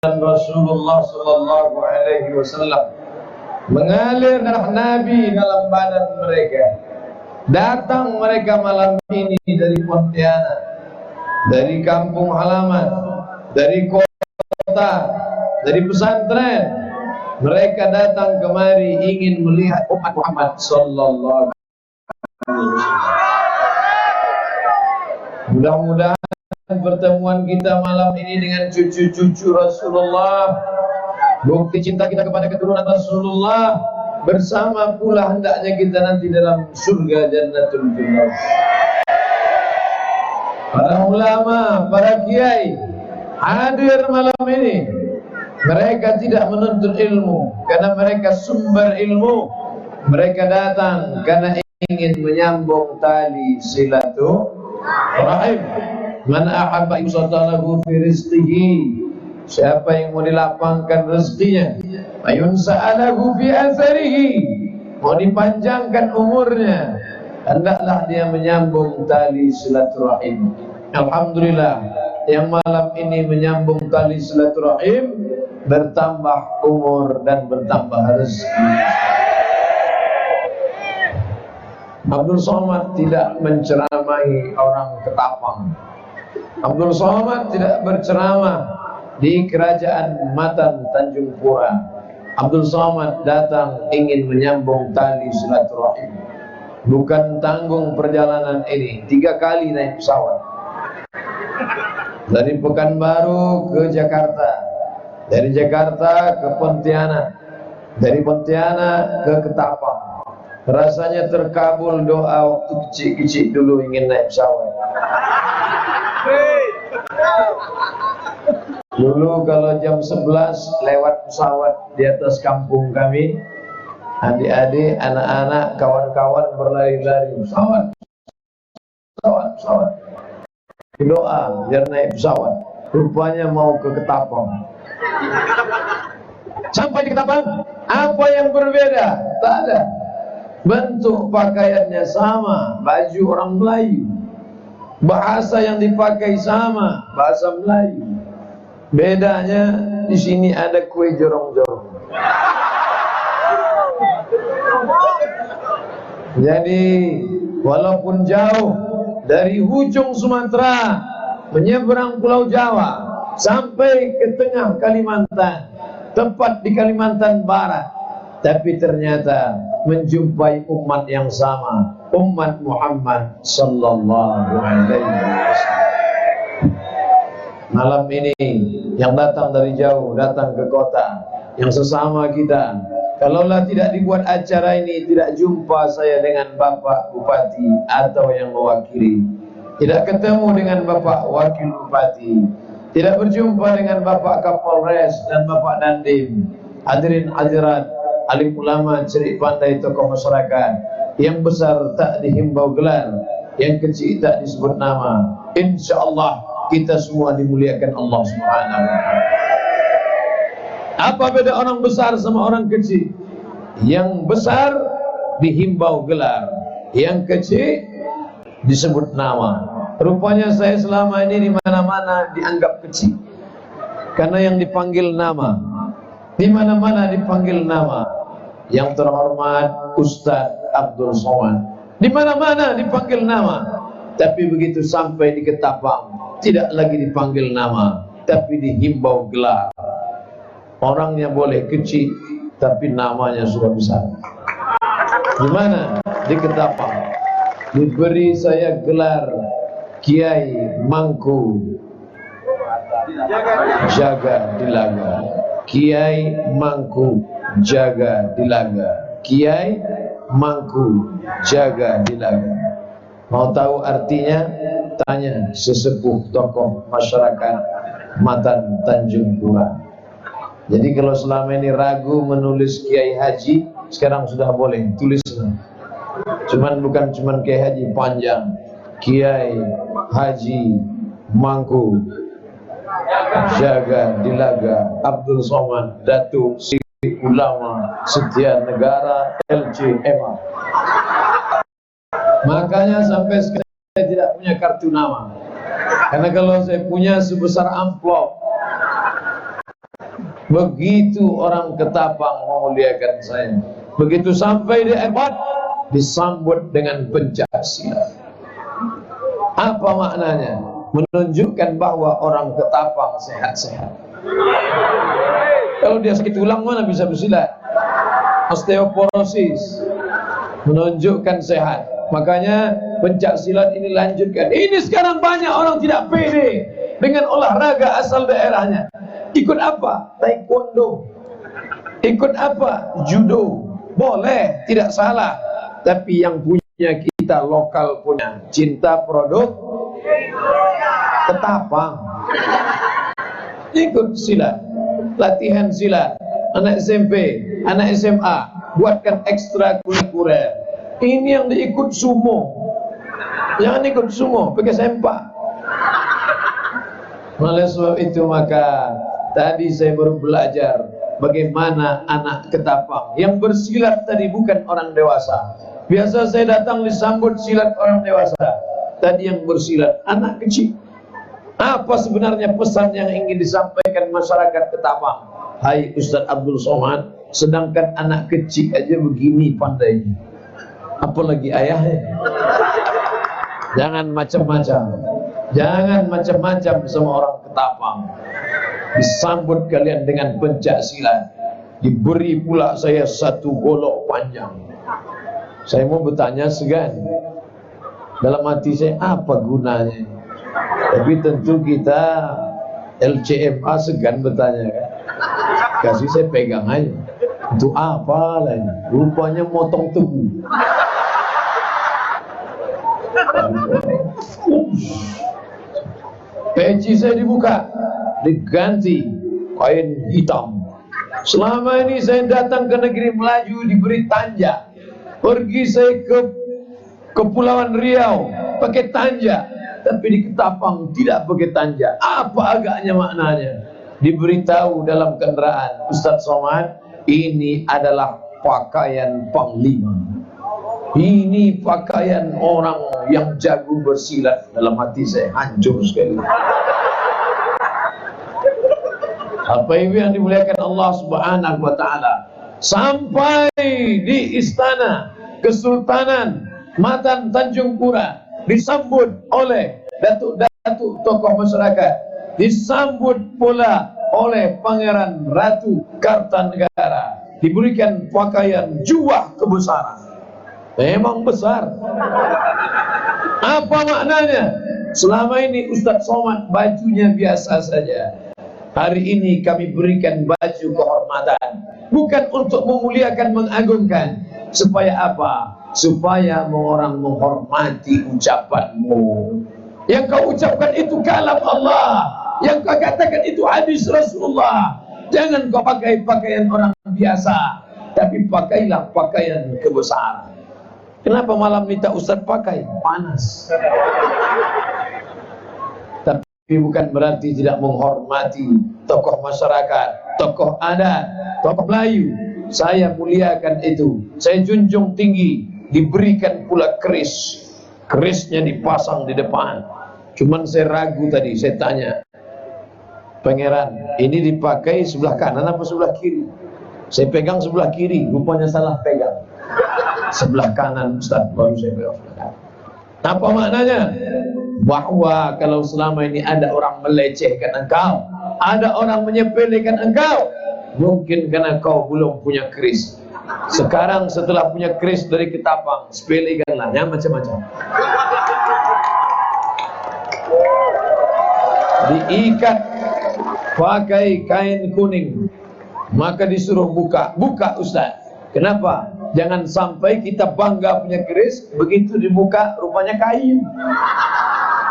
Rasulullah sallallahu alaihi wasallam, mengalir darah Nabi dalam badan mereka. Datang mereka malam ini dari Pontianak, dari kampung halaman, dari kota, dari pesantren. Mereka datang kemari ingin melihat umat Muhammad sallallahu alaihi wasallam. Mudah-mudahan pertemuan kita malam ini dengan cucu-cucu Rasulullah, bukti cinta kita kepada keturunan Rasulullah, bersama pula hendaknya kita nanti dalam surga Jannatul Firdaus. Para ulama, para kiai hadir malam ini. Mereka tidak menuntut ilmu karena mereka sumber ilmu. Mereka datang karena ingin menyambung tali silaturahim. Man ahabba yusatalahu fi rizqihi, siapa yang mau dilapangkan rezekinya, ayun sa'alahu fi asarihi, mau dipanjangkan umurnya, hendaklah dia menyambung tali silaturahim. Alhamdulillah, yang malam ini menyambung tali silaturahim, bertambah umur dan bertambah rezeki. Abdul Somad tidak menceramai orang Ketapang. Abdul Somad tidak berceramah di kerajaan Matan Tanjung Pura. Abdul Somad datang ingin menyambung tali silaturahim. Bukan tanggung perjalanan ini, 3 kali naik pesawat. Dari Pekanbaru ke Jakarta, dari Jakarta ke Pontianak, dari Pontianak ke Ketapang. Rasanya terkabul doa waktu kecil-kecil dulu ingin naik pesawat. Dulu kalau jam 11 lewat pesawat di atas kampung kami, adik-adik, anak-anak, kawan-kawan berlari-lari, pesawat, pesawat, pesawat. Doa biar naik pesawat. Rupanya mau ke Ketapang. Sampai di Ketapang, apa yang berbeda? Tak ada. Bentuk pakaiannya sama, baju orang Melayu. Bahasa yang dipakai sama, bahasa Melayu. Bedanya di sini ada kue jorong-jorong. Jadi walaupun jauh dari ujung Sumatera menyeberang Pulau Jawa sampai ke tengah Kalimantan, tepat di Kalimantan Barat, tapi ternyata menjumpai umat yang sama, umat Muhammad sallallahu alaihi wasallam. Malam ini yang datang dari jauh, datang ke kota, yang sesama kita. Kalaulah tidak dibuat acara ini, tidak jumpa saya dengan Bapak Bupati atau yang mewakili, tidak ketemu dengan Bapak Wakil Bupati, tidak berjumpa dengan Bapak Kapolres dan Bapak Dandim. Hadirin hadirat, alim ulama, cerik pandai, tokoh masyarakat. Yang besar tak dihimbau gelar, yang kecil tak disebut nama. InsyaAllah kita semua dimuliakan Allah Subhanahu wa ta'ala. Apa beda orang besar sama orang kecil? Yang besar dihimbau gelar, yang kecil disebut nama. Rupanya saya selama ini di mana-mana dianggap kecil karena yang dipanggil nama. Di mana-mana dipanggil nama. Yang terhormat Ustadz Abdul Somad, di mana-mana dipanggil nama. Tapi begitu sampai di Ketapang, tidak lagi dipanggil nama, tapi dihimbau gelar. Orangnya boleh kecil, tapi namanya sudah besar. Di mana? Di Ketapang. Diberi saya gelar Kiai Mangku Jaga Dilaga. Kiai Mangku Jaga Dilaga. Kiai Mangku Jaga Dilaga. Mau tahu artinya? Tanya sesepuh tokoh masyarakat Matan Tanjung Pura. Jadi kalau selama ini ragu menulis Kiai Haji, sekarang sudah boleh tulislah. Bukan cuman Kiai Haji, panjang. Kiai Haji Mangku Jaga Dilaga Abdul Somad Datuk Sri Ulama Setia Negara LCMA. Makanya sampai sekarang saya tidak punya kartu nama. Karena kalau saya punya sebesar amplop, Begitu orang Ketapang memuliakan saya, begitu sampai di airport disambut dengan pencak silat. Apa maknanya? Menunjukkan bahwa orang Ketapang sehat-sehat. Kalau dia sakit tulang mana bisa bersilat? Osteoporosis, menunjukkan sehat. Makanya pencak silat ini lanjutkan. Ini sekarang banyak orang tidak pede dengan olahraga asal daerahnya. Ikut apa? Taekwondo. Ikut apa? Judo. Boleh, tidak salah. Tapi yang punya kita lokal punya cinta produk Ketapang. Ikut silat, latihan silat. Anak SMP, anak SMA, buatkan ekstrakurikuler. Ini yang diikut sumo. Jangan ikut sumo, pakai sempak. Oleh sebab itu maka tadi saya baru belajar bagaimana anak Ketapang yang bersilat tadi bukan orang dewasa. Biasa saya datang disambut silat orang dewasa. Tadi yang bersilat anak kecil. Apa sebenarnya pesan yang ingin disampaikan masyarakat Ketapang? Hai Ustaz Abdul Somad, sedangkan anak kecil aja begini pandainya, apalagi ayahnya. Jangan macam-macam. Jangan macam-macam sama orang Ketapang. Disambut kalian dengan pencak silat. Diberi pula saya satu golok panjang. Saya mau bertanya segan. Dalam hati saya, apa gunanya? Tapi tentu kita LCMA segan bertanya kan. Kasih saya pegang aja. Itu apa lah ini? Rupanya motong tebu. Peci saya dibuka, diganti kain hitam. Selama ini saya datang ke negeri Melayu diberi tanja. Pergi saya ke Kepulauan Riau pakai tanja, tapi di Ketapang tidak pakai tanja. Apa agaknya maknanya? Diberitahu dalam kendaraan, Ustaz Somad, ini adalah pakaian panglima. Ini pakaian orang yang jago bersilat. Dalam hati saya hancur sekali. Apa yang dimuliakan Allah Subhanahu wa taala. Sampai di istana Kesultanan Matan Tanjung Pura disambut oleh datuk-datuk tokoh masyarakat, disambut pula oleh Pangeran Ratu Kartanegara, diberikan pakaian juah kebesaran. Memang besar. Apa maknanya? Selama ini Ustaz Somad bajunya biasa saja. Hari ini kami berikan baju kehormatan, bukan untuk memuliakan, mengagungkan. Supaya apa? Supaya orang menghormati ucapanmu. Yang kau ucapkan itu kalam Allah, yang kau katakan itu hadis Rasulullah. Jangan kau pakai pakaian orang biasa, tapi pakailah pakaian kebesaran. Kenapa malam minta Ustaz pakai? Panas. Tapi bukan berarti tidak menghormati tokoh masyarakat, tokoh adat, tokoh Melayu. Saya muliakan itu, saya junjung tinggi. Diberikan pula keris, kerisnya dipasang di depan. Cuman saya ragu tadi, saya tanya, Pangeran, ini dipakai sebelah kanan apa sebelah kiri? Saya pegang sebelah kiri, rupanya salah pegang. Sebelah kanan Ustaz, baru saya pegang. Apa maknanya? Bahwa kalau selama ini ada orang melecehkan engkau, ada orang menyepelekan engkau, mungkin karena kau belum punya keris. Sekarang setelah punya keris dari Ketapang, sepelekanlah yang macam-macam. Diikat pakai kain kuning, maka disuruh buka. Buka Ustaz. Kenapa? Jangan sampai kita bangga punya keris, begitu dibuka rupanya kain.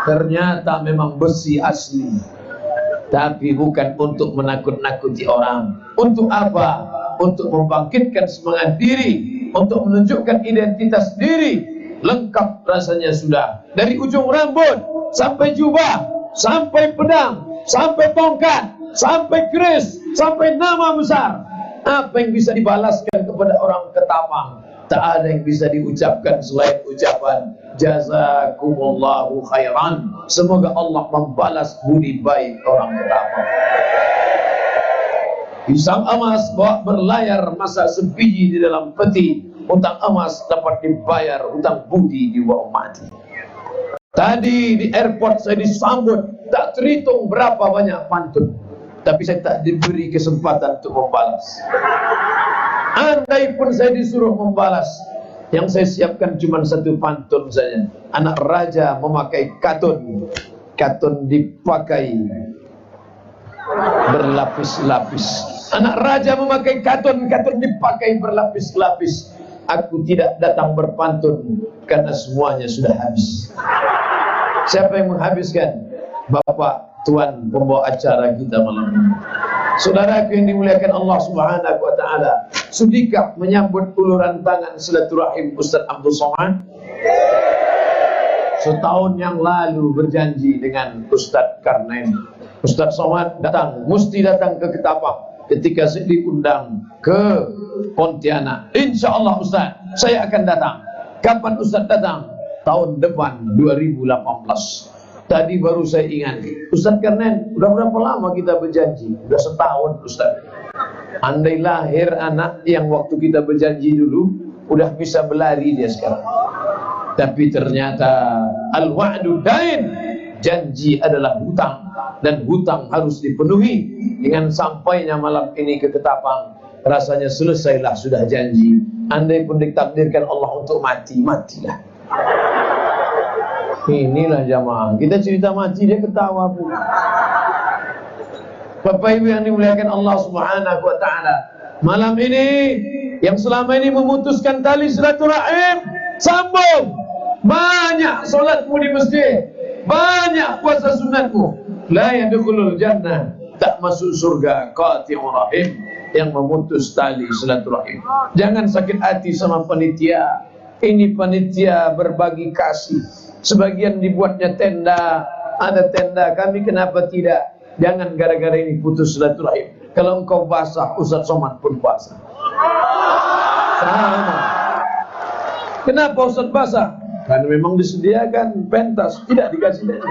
Ternyata memang besi asli. Tapi bukan untuk menakut-nakuti orang. Untuk apa? Untuk membangkitkan semangat diri, untuk menunjukkan identitas diri. Lengkap rasanya sudah. Dari ujung rambut, sampai jubah, sampai pedang, sampai tongkat, sampai keris, sampai nama besar. Apa yang bisa dibalaskan kepada orang Ketapang? Tak ada yang bisa diucapkan selain ucapan jazakumullahu khairan. Semoga Allah membalas budi baik orang Ketapang. Pisang emas bawa berlayar, masa sebiji di dalam peti. Utang emas dapat dibayar, utang budi dibawa mati. Tadi di airport saya disambut, tak terhitung berapa banyak pantun, tapi saya tak diberi kesempatan untuk membalas. Andai pun saya disuruh membalas, yang saya siapkan cuma satu pantun saja. Anak raja memakai katun, katun dipakai berlapis-lapis. Anak raja memakai katun, katun dipakai berlapis-lapis. Aku tidak datang berpantun karena semuanya sudah habis. Siapa yang menghabiskan? Bapak Tuan pembawa acara kita malam ini. Saudaraku yang dimuliakan Allah Subhanahu wa taala, sudikah menyambut uluran tangan silaturahim Ustaz Abdul Somad? Setahun yang lalu berjanji dengan Ustaz Karnain, Ustaz Somad datang, mesti datang ke Ketapang. Ketika saya diundang ke Pontianak, insya Allah Ustaz, saya akan datang. Kapan Ustaz datang? Tahun depan 2018. Tadi baru saya ingat, Ustaz Karnain, udah berapa lama kita berjanji? Udah setahun Ustaz. Andai lahir anak yang waktu kita berjanji dulu, udah bisa berlari dia sekarang. Tapi ternyata al-wa'du dain, janji adalah hutang, dan hutang harus dipenuhi. Dengan sampainya malam ini ke Ketapang, rasanya selesailah sudah janji. Andai pun ditakdirkan Allah untuk mati, matilah. Inilah jamaah, kita cerita mati dia ketawa pun. Bapak Ibu yang dimuliakan Allah Subhanahu wa taala, malam ini yang selama ini memutuskan tali silaturahim, sambung. Banyak solatmu di masjid, banyak puasa sunatmu. La yadkhulul jannah, tak masuk surga qati'ur rahim, yang memutus tali silaturahim. Jangan sakit hati sama panitia. Ini panitia berbagi kasih. Sebagian dibuatnya tenda, ada tenda, kami kenapa tidak? Jangan gara-gara ini putus silaturahim. Kalau engkau basah, Ustaz Somad pun basah. Sama. Kenapa Ustaz basah? Karena memang disediakan pentas, tidak dikasih tenda.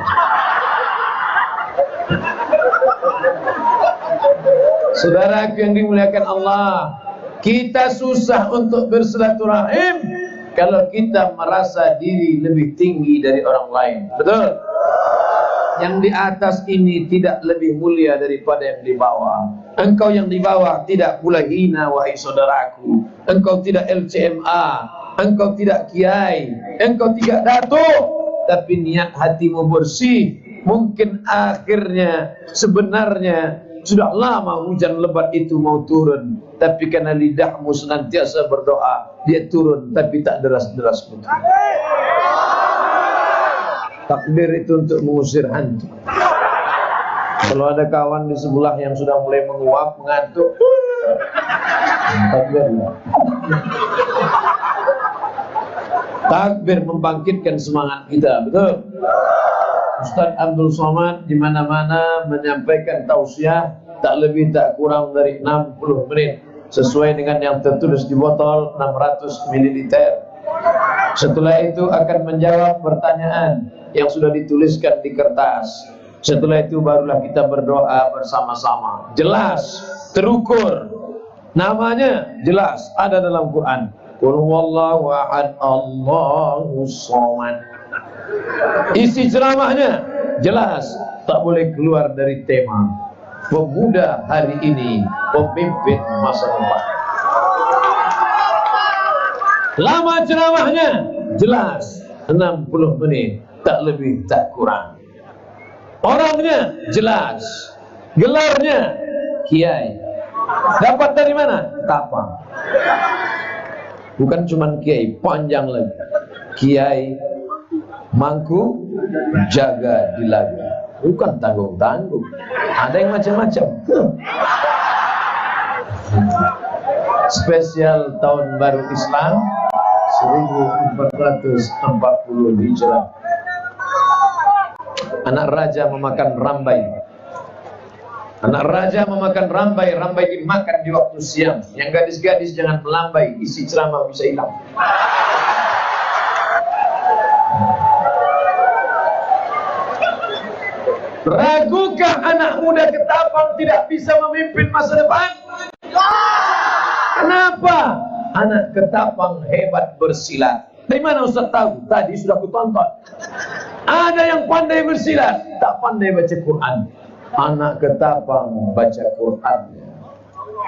Saudaraku yang dimuliakan Allah, kita susah untuk bersilaturahim kalau kita merasa diri lebih tinggi dari orang lain. Betul? Yang di atas ini tidak lebih mulia daripada yang di bawah. Engkau yang di bawah tidak pula hina, wahai saudaraku. Engkau tidak LCMA, engkau tidak kiai, engkau tidak datuk, tapi niat hatimu bersih. Mungkin akhirnya sebenarnya sudah lama hujan lebat itu mau turun, tapi karena lidahmu senantiasa berdoa, dia turun tapi tak deras-deras pun. Takbir itu untuk mengusir hantu. Kalau ada kawan di sebelah yang sudah mulai menguap, mengantuk, takbir. Takbir membangkitkan semangat kita, betul? Ustaz Abdul Somad di mana-mana menyampaikan tausiah tak lebih tak kurang dari 60 menit sesuai dengan yang tertulis di botol 600 ml. Setelah itu akan menjawab pertanyaan yang sudah dituliskan di kertas. Setelah itu barulah kita berdoa bersama-sama. Jelas, terukur. Namanya jelas ada dalam Quran. Qul huwallahu ahad, Allahus samad. Isi ceramahnya jelas, tak boleh keluar dari tema pemuda hari ini, pemimpin masa depan. Lama ceramahnya jelas, 60 menit, tak lebih tak kurang. Orangnya jelas, gelarnya kiai. Dapat dari mana? Ketapang. Bukan cuma kiai, panjang lagi. Kiai Mangku Jaga Dilaga. Bukan tanggung-tanggung. Ada yang macam-macam. Spesial Tahun Baru Islam 1440 Hijrah. Anak raja memakan rambai. Anak raja memakan rambai. Rambai dimakan di waktu siang. Yang gadis-gadis jangan melambai, isi ceramah bisa hilang. Ragukah anak muda Ketapang tidak bisa memimpin masa depan? Kenapa? Anak Ketapang hebat bersilat. Dari mana Ustaz tahu? Tadi sudah kutonton. Ada yang pandai bersilat, tak pandai baca Quran. Anak Ketapang baca Quran.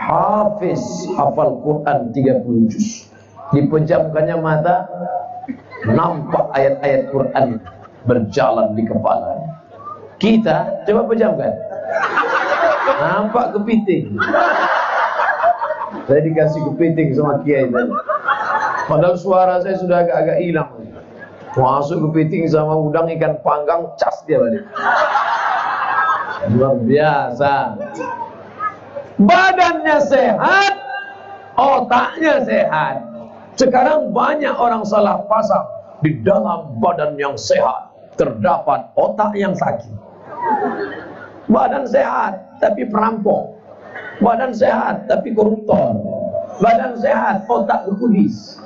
Hafiz, hafal Quran 30 juz. Dipejamkannya mata, nampak ayat-ayat Quran berjalan di kepalanya. Kita coba pejamkan, nampak kepiting. Saya dikasih kepiting sama kiai tadi. Padahal suara saya sudah agak-agak hilang. Masuk kepiting sama udang ikan panggang, cas dia balik. Luar biasa. Badannya sehat, otaknya sehat. Sekarang banyak orang salah pasang. Di dalam badan yang sehat terdapat otak yang sakit. Badan sehat tapi perampok. Badan sehat tapi koruptor. Badan sehat, otak kudis.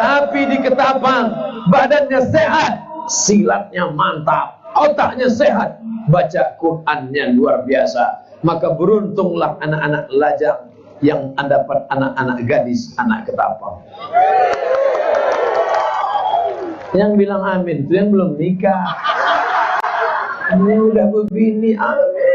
Tapi di Ketapang badannya sehat, silatnya mantap, otaknya sehat, baca Qurannya luar biasa. Maka beruntunglah anak-anak lajang yang dapat anak-anak gadis, anak Ketapang. Yang bilang amin itu yang belum nikah. Ini udah berbini, amin.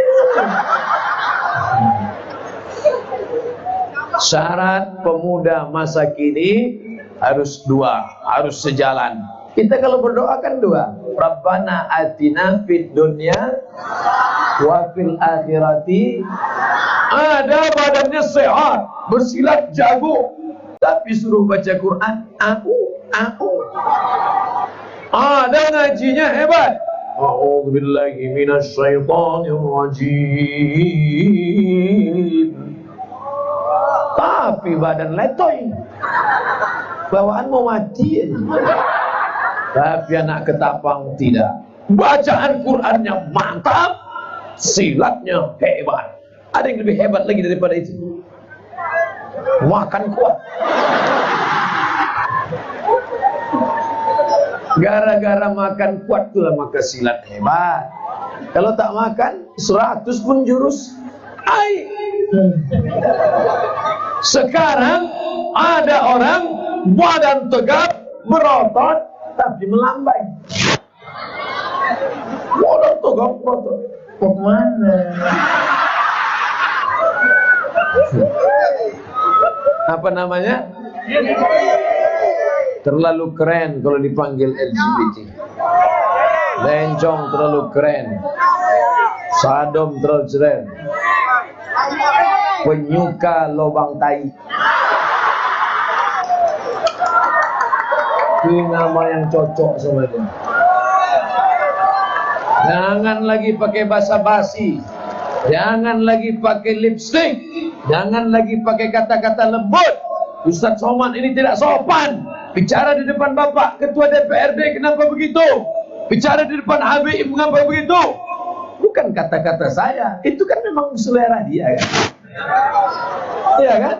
Syarat pemuda masa kini harus dua, harus sejalan. Kita kalau berdoa kan dua. Rabbana atina fid dunya wa fil akhirati. Ada badannya sehat, bersilat jago, tapi suruh baca Quran, aku. Ada ngajinya hebat. A'udzubillahi minasyaitonir rajim. Tapi badan letoy, bawaan mau mati. Tapi anak Ketapang tidak. Bacaan Qurannya mantap, silatnya hebat. Ada yang lebih hebat lagi daripada itu. Makan kuat. Gara-gara makan kuat itulah maka silat hebat. Kalau tak makan 100 pun jurus ai. Sekarang ada orang badan tegap, berotot, tapi melambai. Badan tegap, berotot. Kok mana? Apa namanya? Terlalu keren kalau dipanggil LGBT. Lencong terlalu keren. Sadom terlalu keren. Penyuka lobang tai. Ini nama yang cocok sama dia. Jangan lagi pakai basa-basi. Jangan lagi pakai lipstick. Jangan lagi pakai kata-kata lembut. Ustaz Somad ini tidak sopan. Bicara di depan Bapak Ketua DPRD kenapa begitu? Bicara di depan Habib mengapa begitu? Bukan kata-kata saya. Itu kan memang selera dia kan. Iya kan?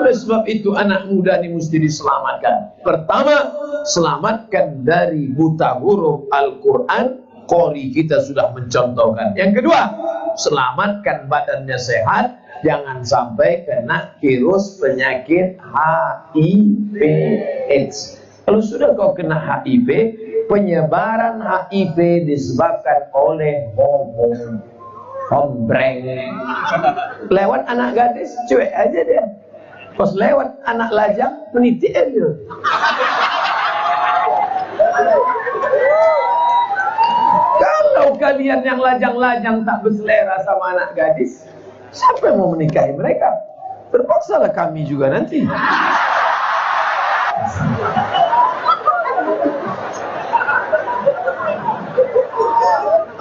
Oleh sebab itu anak muda ini mesti diselamatkan. Pertama, selamatkan dari buta huruf Al-Quran. Qori kita sudah mencontohkan. Yang kedua, selamatkan badannya sehat. Jangan sampai kena virus penyakit HIV/AIDS. Kalau sudah kau kena HIV, penyebaran HIV disebabkan oleh hormon. Hombreng. Lewat anak gadis, cuek aja dia. Pas lewat anak lajang, meniti aja. Kalau kalian yang lajang-lajang tak berselera sama anak gadis, siapa yang mau menikahi mereka? Terpaksalah kami juga nanti.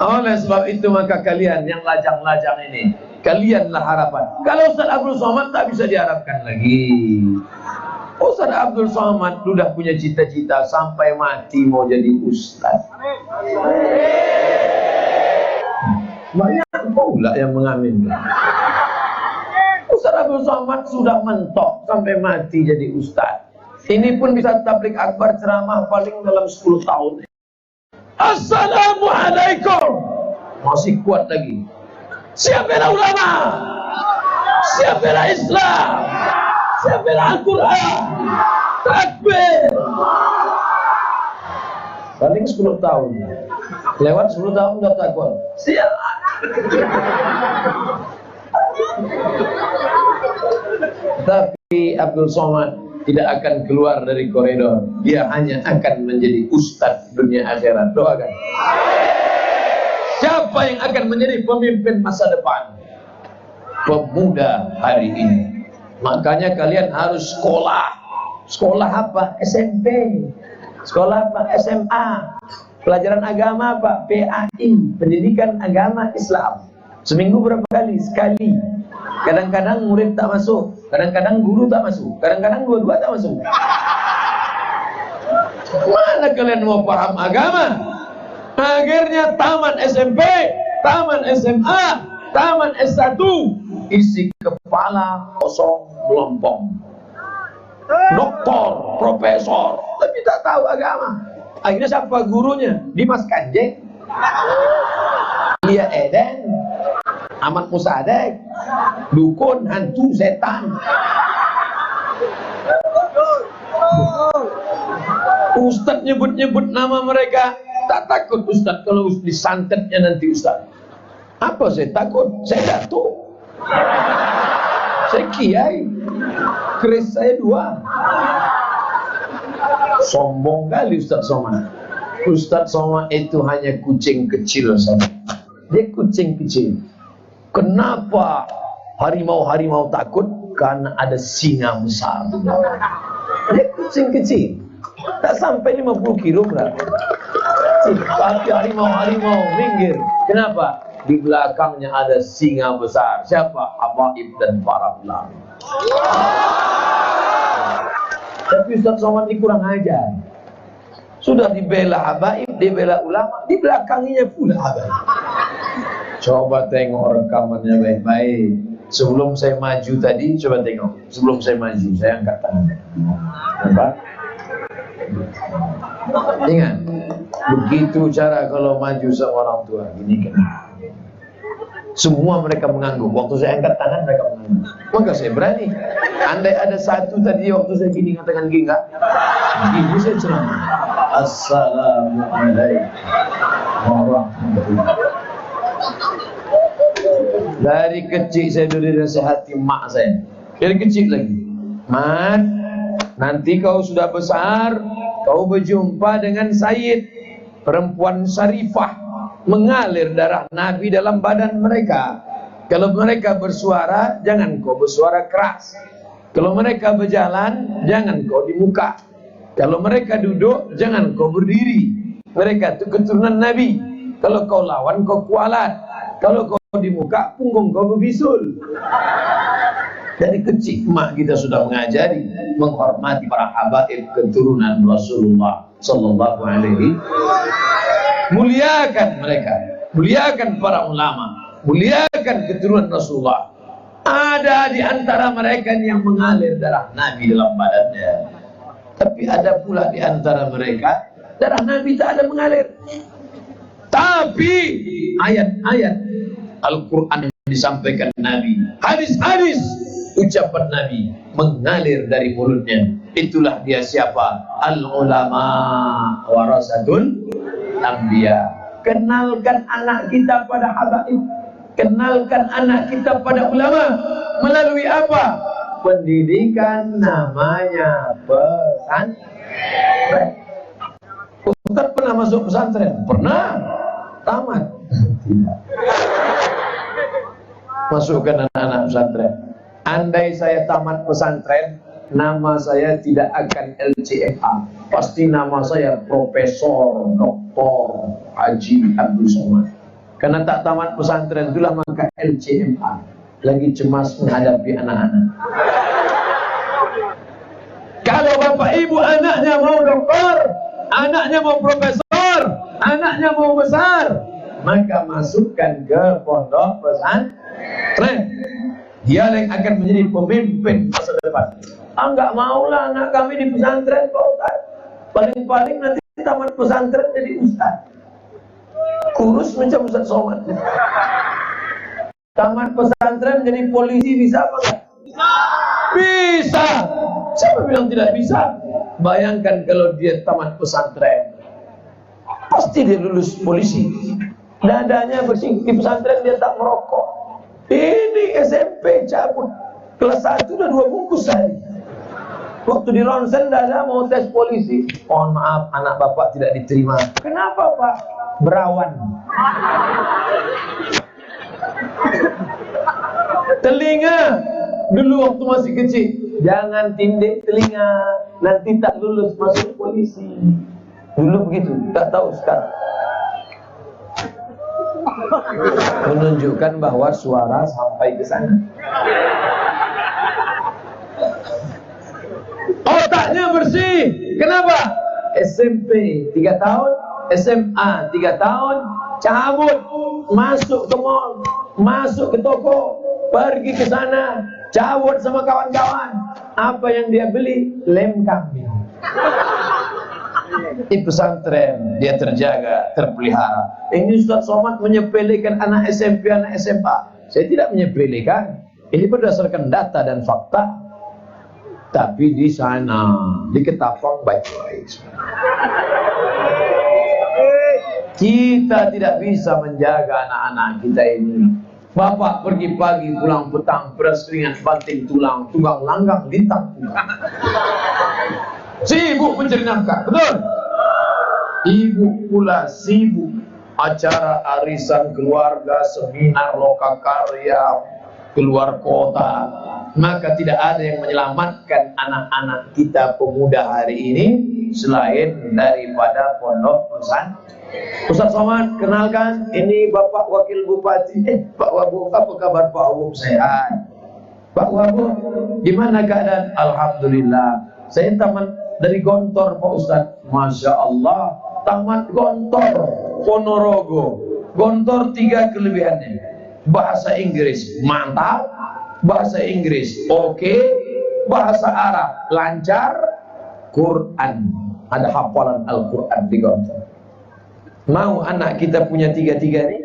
Oleh sebab itu maka kalian yang lajang-lajang ini, kalianlah harapan. Kalau Ustaz Abdul Somad tak bisa diharapkan lagi. Ustaz Abdul Somad sudah punya cita-cita sampai mati mau jadi ustaz. Banyak pula yang mengaminkan. Ustaz Abdul Somad sudah mentok sampai mati jadi ustaz. Ini pun bisa tabligh akbar ceramah paling dalam 10 tahun. Assalamualaikum. Masih kuat lagi. Siapa ulama? Saya bela Islam, saya bela Al-Quran. Takbir. Paling 10 tahun. Lewat 10 tahun udah takut. Siap. Tapi Abdul Somad tidak akan keluar dari koridor. Dia hanya akan menjadi ustadz dunia akhirat. Doakan. Siapa yang akan menjadi pemimpin masa depan? Pemuda hari ini. Makanya kalian harus sekolah. Sekolah apa? SMP. Sekolah apa? SMA. Pelajaran agama apa? PAI. Pendidikan Agama Islam. Seminggu berapa kali? Sekali. Kadang-kadang murid tak masuk, kadang-kadang guru tak masuk, kadang-kadang dua-dua tak masuk. Mana kalian mau paham agama? Akhirnya taman SMP, taman SMA, taman S1, isi kepala kosong melompong. Doktor, profesor, tapi tak tahu agama. Akhirnya siapa gurunya? Dimas Kanjeng, Lia Eden, Ahmad Musadek, dukun, hantu, setan. Ustadz nyebut-nyebut nama mereka. Tak takut Ustadz kalau disantetnya nanti Ustadz. Apa saya takut? Saya datuk, saya kiai, keris saya 2. Sombong kali Ustadz Somad. Ustadz Somad itu hanya kucing kecil saja. Dia kucing kecil. Kenapa harimau-harimau takut? Karena ada singa besar. Dia kucing kecil. Tak sampai 50 kilo berarti. Tapi harimau-harimau minggir. Kenapa? Di belakangnya ada singa besar. Siapa? Habaib dan para ulama. Tapi Ustaz Somad ini kurang ajar. Sudah dibela habaib, dibela ulama, di belakangnya pula habaib. Coba tengok rekamannya baik-baik. Sebelum saya maju tadi, coba tengok. Sebelum saya maju, saya angkat tangan. Nampak? Ingat, begitu cara kalau maju sama orang tua. Gini kan. Semua mereka mengangguk. Waktu saya angkat tangan, mereka mengangguk. Maka saya berani. Andai ada satu tadi waktu saya gini ngatakan gini enggak? Gini saya ceramah. Assalamualaikum warahmatullahi. Dari kecil saya dulu dinasihati mak saya. Dari kecil lagi. Mat, nanti kau sudah besar, kau berjumpa dengan Sayyid, perempuan syarifah, mengalir darah Nabi dalam badan mereka. Kalau mereka bersuara, jangan kau bersuara keras. Kalau mereka berjalan, jangan kau di muka. Kalau mereka duduk, jangan kau berdiri. Mereka itu keturunan Nabi. Kalau kau lawan, kau kualat. Kalau kau di muka, punggung kau berbisul. Dari kecil mak kita sudah mengajari menghormati para habaib keturunan Rasulullah sallallahu alaihi. Muliakan mereka, muliakan para ulama, muliakan keturunan Rasulullah. Ada di antara mereka yang mengalir darah Nabi dalam badannya. Tapi ada pula di antara mereka darah Nabi tak ada mengalir. Tapi ayat-ayat Al-Quran yang disampaikan Nabi, hadis-hadis ucapan Nabi mengalir dari mulutnya. Itulah dia siapa? Al-ulama warasatul anbiya. Kenalkan anak kita pada habaib. Kenalkan anak kita pada ulama. Melalui apa? Pendidikan, namanya pesantren. Ustaz pernah masuk pesantren? Pernah. Tamat? Tidak. Masukkan anak-anak pesantren. Andai saya tamat pesantren, nama saya tidak akan LCMA. Pasti nama saya Profesor Dr. Haji Abdul Somad. Karena tak tamat pesantren itulah maka LCMA. Lagi cemas menghadapi anak-anak. Kalau bapak ibu anaknya mau doktor, anaknya mau profesor, anaknya mau besar, maka masukkan ke pondok pesantren. Dia yang akan menjadi pemimpin masa depan. Enggak maulah anak kami di pesantren Pak Ustaz. Paling-paling nanti tamat pesantren jadi ustaz. Kurus macam Ustaz Somad. Tamat pesantren jadi polisi bisa apa enggak? Bisa. Siapa bilang tidak bisa? Bayangkan kalau dia tamat pesantren, pasti dia lulus polisi. Dadanya bersih, di pesantren dia tak merokok. Ini SMP cabut, kelas 1 udah 2 bungkus sehari. Waktu di ronsen dada mau tes polisi, mohon maaf anak bapak tidak diterima. Kenapa pak? Berawan. Telinga dulu waktu masih kecil, jangan tindih telinga, nanti tak lulus masuk polisi. Dulu begitu, tak tahu sekarang. Menunjukkan bahwa suara sampai ke sana. Otaknya bersih. Kenapa? SMP 3 tahun, SMA 3 tahun, cabut, masuk ke mall, masuk ke toko, pergi ke sana, cabut sama kawan-kawan. Apa yang dia beli? Lem kambing. Di pesantren dia terjaga, terpelihara. Ini Ustaz Somad menyepelekan anak SMP, anak SMA. Saya tidak menyepelekan. Ini berdasarkan data dan fakta. Tapi di sana, di Ketapang baik-baik. Kita tidak bisa menjaga anak-anak kita ini. Bapak pergi pagi, pulang petang, beras keringat, banting tulang, tunggang langgang, lintang tunggang. Sibuk mencari nafkah, betul? Ibu pula sibuk acara arisan keluarga, seminar lokakarya, keluar kota. Maka tidak ada yang menyelamatkan anak-anak kita pemuda hari ini selain daripada pondok pesantren. Ustaz Somad, kenalkan, ini Bapak Wakil Bupati. Pak Wabub, apa kabar Pak Wabub? Sehat. Pak Wabub, gimana keadaan? Alhamdulillah. Saya tamat dari Gontor Pak Ustaz. Masya Allah, tamat Gontor Ponorogo. Gontor 3 kelebihannya. Bahasa Inggris mantap, bahasa Inggris oke, bahasa Arab lancar, Quran ada hafalan Al-Quran di Gontor. Mau anak kita punya 3-3 ini?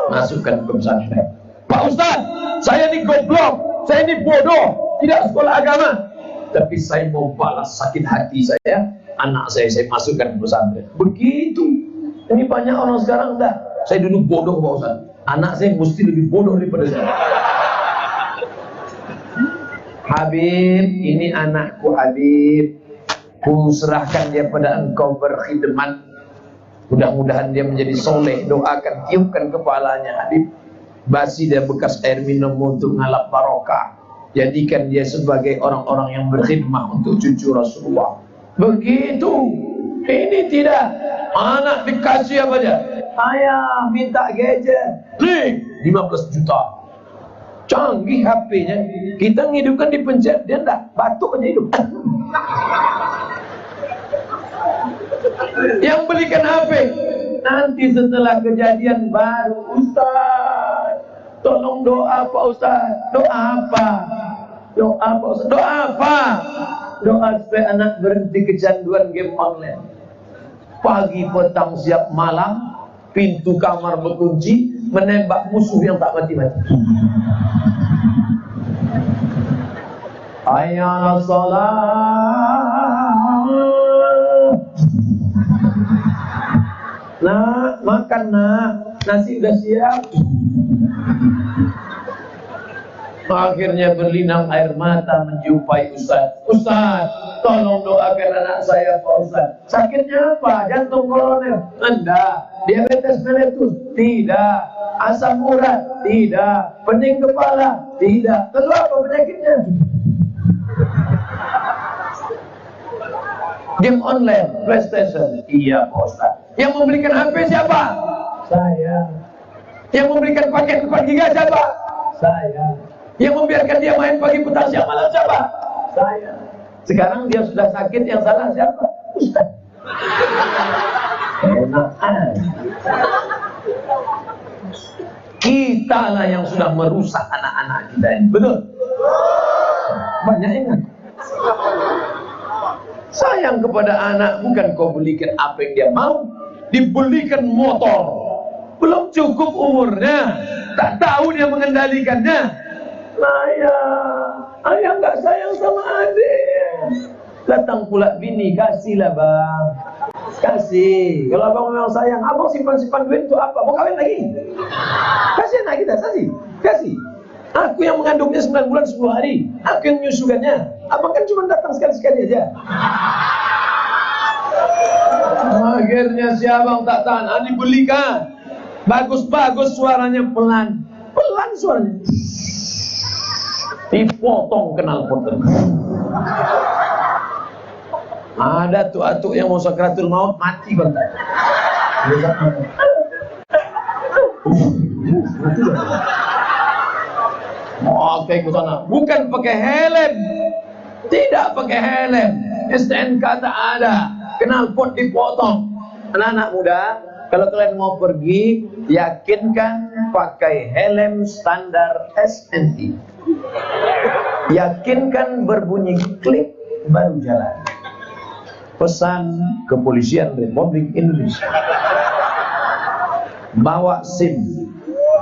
Masukkan ke pesantren. Pak Ustaz, saya ini goblok, saya ini bodoh, tidak sekolah agama, tapi saya mau balas sakit hati saya, anak saya masukkan ke pesantren. Begitu. Ini banyak orang sekarang enggak. Saya dulu bodoh Pak Ustaz, anak saya mesti lebih bodoh daripada saya. Habib, ini anakku Habib, ku serahkan dia pada engkau berkhidmat. Mudah-mudahan dia menjadi soleh. Doakan, tiupkan kepalanya Habib. Basi dia bekas air minum untuk ngalap barokah. Jadikan dia sebagai orang-orang yang berkhidmat untuk cucu Rasulullah. Begitu. Ini tidak. Anak dikasih apa aja? Ayah minta gadget. Nih, 15 juta. Canggih HP-nya. Kita ngidupkan di pencet, dia enggak, batuk aja hidup. Yang belikan HP nanti setelah kejadian baru, Ustaz, tolong doa Pak Ustaz. Doa apa? Doa Pak Ustaz. Doa apa? Doa supaya anak berhenti kecanduan game online. Pagi, petang, siap malam, pintu kamar berkunci, menembak musuh yang tak mati-mati. Hayya salat. Nak, makan nak, nasi udah siap. Akhirnya berlinang air mata menjumpai Ustaz. Ustaz, tolong doakan anak saya Pak Ustaz. Sakitnya apa? Jantung koroner? Enggak. Diabetes mellitus? Tidak. Asam urat? Tidak. Pening kepala? Tidak. Lalu apa penyakitnya? Game online, PlayStation. Iya Pak Ustaz. Yang memberikan HP siapa? Saya. Yang memberikan paket 4 GB siapa? Saya. Yang membiarkan dia main pagi petang siang malam siapa? Saya. Sekarang dia sudah sakit, yang salah siapa? Ustaz. Enakan. Kita lah yang sudah merusak anak-anak kita ini. Betul? Banyak ingat. Sayang kepada anak, bukan kau belikan apa yang dia mau, dibelikan motor. Belum cukup umurnya, tak tahu dia mengendalikannya. Ayah nggak sayang sama adik. Datang pula bini, kasihlah bang, kasih. Kalau abang memang sayang, abang simpan-simpan duit untuk apa? Mau kawin lagi? Kasih anak kita, kasih. Aku yang mengandungnya 9 bulan 10 hari, aku yang menyusukannya. Abang kan cuma datang sekali-sekali aja. Akhirnya si abang tak tahan, dibelikan. Bagus-bagus suaranya, pelan suaranya. Dipotong knalpot. Ada tuh atuk yang mau sakratul maut, mati bentar. Oke, ke sana. Bukan pakai helm. Tidak pakai helm. STNK tak ada. Knalpot dipotong. Anak-anak muda, kalau kalian mau pergi, yakinkan pakai helm standar SNI. Yakinkan berbunyi klik baru jalan. Pesan Kepolisian Republik Indonesia. Bawa SIM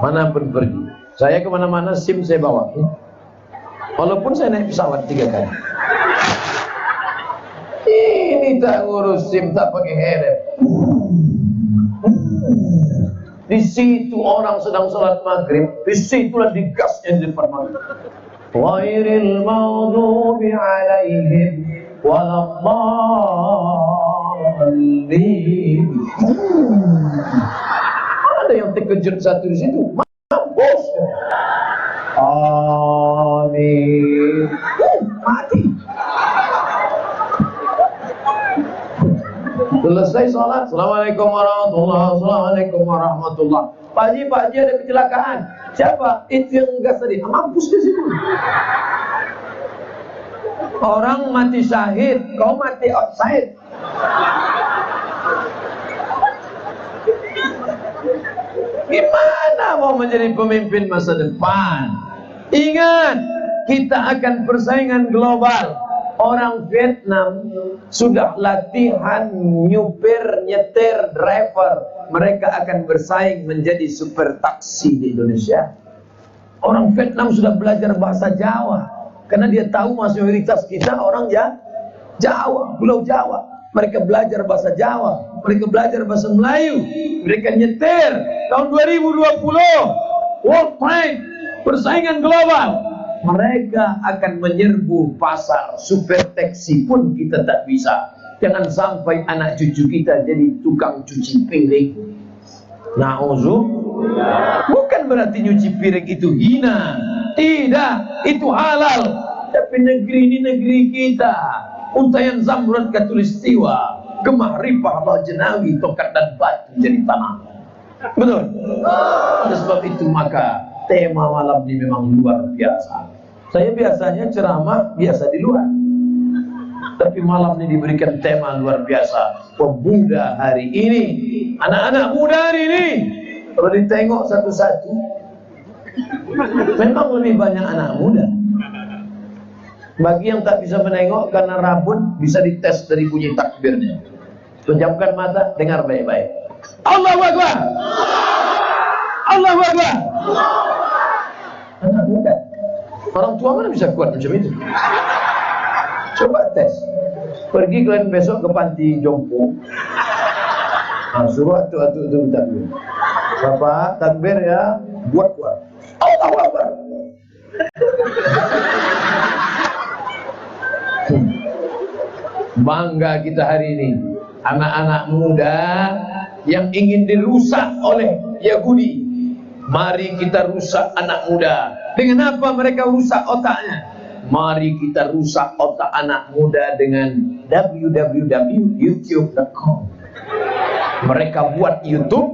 manapun pergi. Saya kemana-mana SIM saya bawa. Walaupun saya naik pesawat 3 kali. Ini tak ngurus SIM, tak pakai helm. Di situ orang sedang sholat maghrib, di situlah digasnya di depan maghrib. Ghairil maghdubi alaihim waladdallin. Ada yang terkejut satu di situ, mampus. Amin. Mati. Selesai sholat, Assalamualaikum warahmatullahi. Pak Haji ada kecelakaan. Siapa? Itu yang gas tadi. Mampus di situ. Orang mati syahid, kau mati outside. Gimana mau menjadi pemimpin masa depan? Ingat, kita akan persaingan global. Orang Vietnam sudah latihan nyupir, nyetir, driver. Mereka akan bersaing menjadi super taksi di Indonesia. Orang Vietnam sudah belajar bahasa Jawa, karena dia tahu mayoritas kita orang Jawa, Pulau Jawa. Mereka belajar bahasa Jawa, mereka belajar bahasa Melayu, mereka nyetir. Tahun 2020 World Trade, persaingan global. Mereka akan menyerbu pasar. Super taksi pun kita tak bisa. Jangan sampai anak cucu kita jadi tukang cuci piring. Na'udzubillah. Bukan berarti nyuci piring itu hina. Tidak, itu halal. Tapi negeri ini negeri kita. Untayan Zamrud Katulistiwa, Gemah Ripah Jenawi, Tokat dan batu jadi tanah. Betul? Oleh sebab itu maka tema malam ini memang luar biasa. Saya biasanya ceramah biasa di luar, tapi malam ini diberikan tema luar biasa. Pemuda hari ini, anak-anak muda hari ini, kalau ditengok satu-satu, memang lebih banyak anak muda. Bagi yang tak bisa menengok karena rambut, bisa dites dari bunyi takbirnya. Pejamkan mata, dengar baik-baik. Allahu Akbar. Allahu Akbar. Anak muda. Orang tua mana bisa kuat macam itu? Coba tes. Pergi kalian besok ke panti jompo. Suruh atuk-atuk itu takbir. Bapak takbir ya, buat kuat. Allahu Akbar. Bangga kita hari ini, anak-anak muda yang ingin dirusak oleh Yahudi. Mari kita rusak anak muda. Dengan apa mereka rusak otaknya? Mari kita rusak otak anak muda dengan www.youtube.com. Mereka buat YouTube,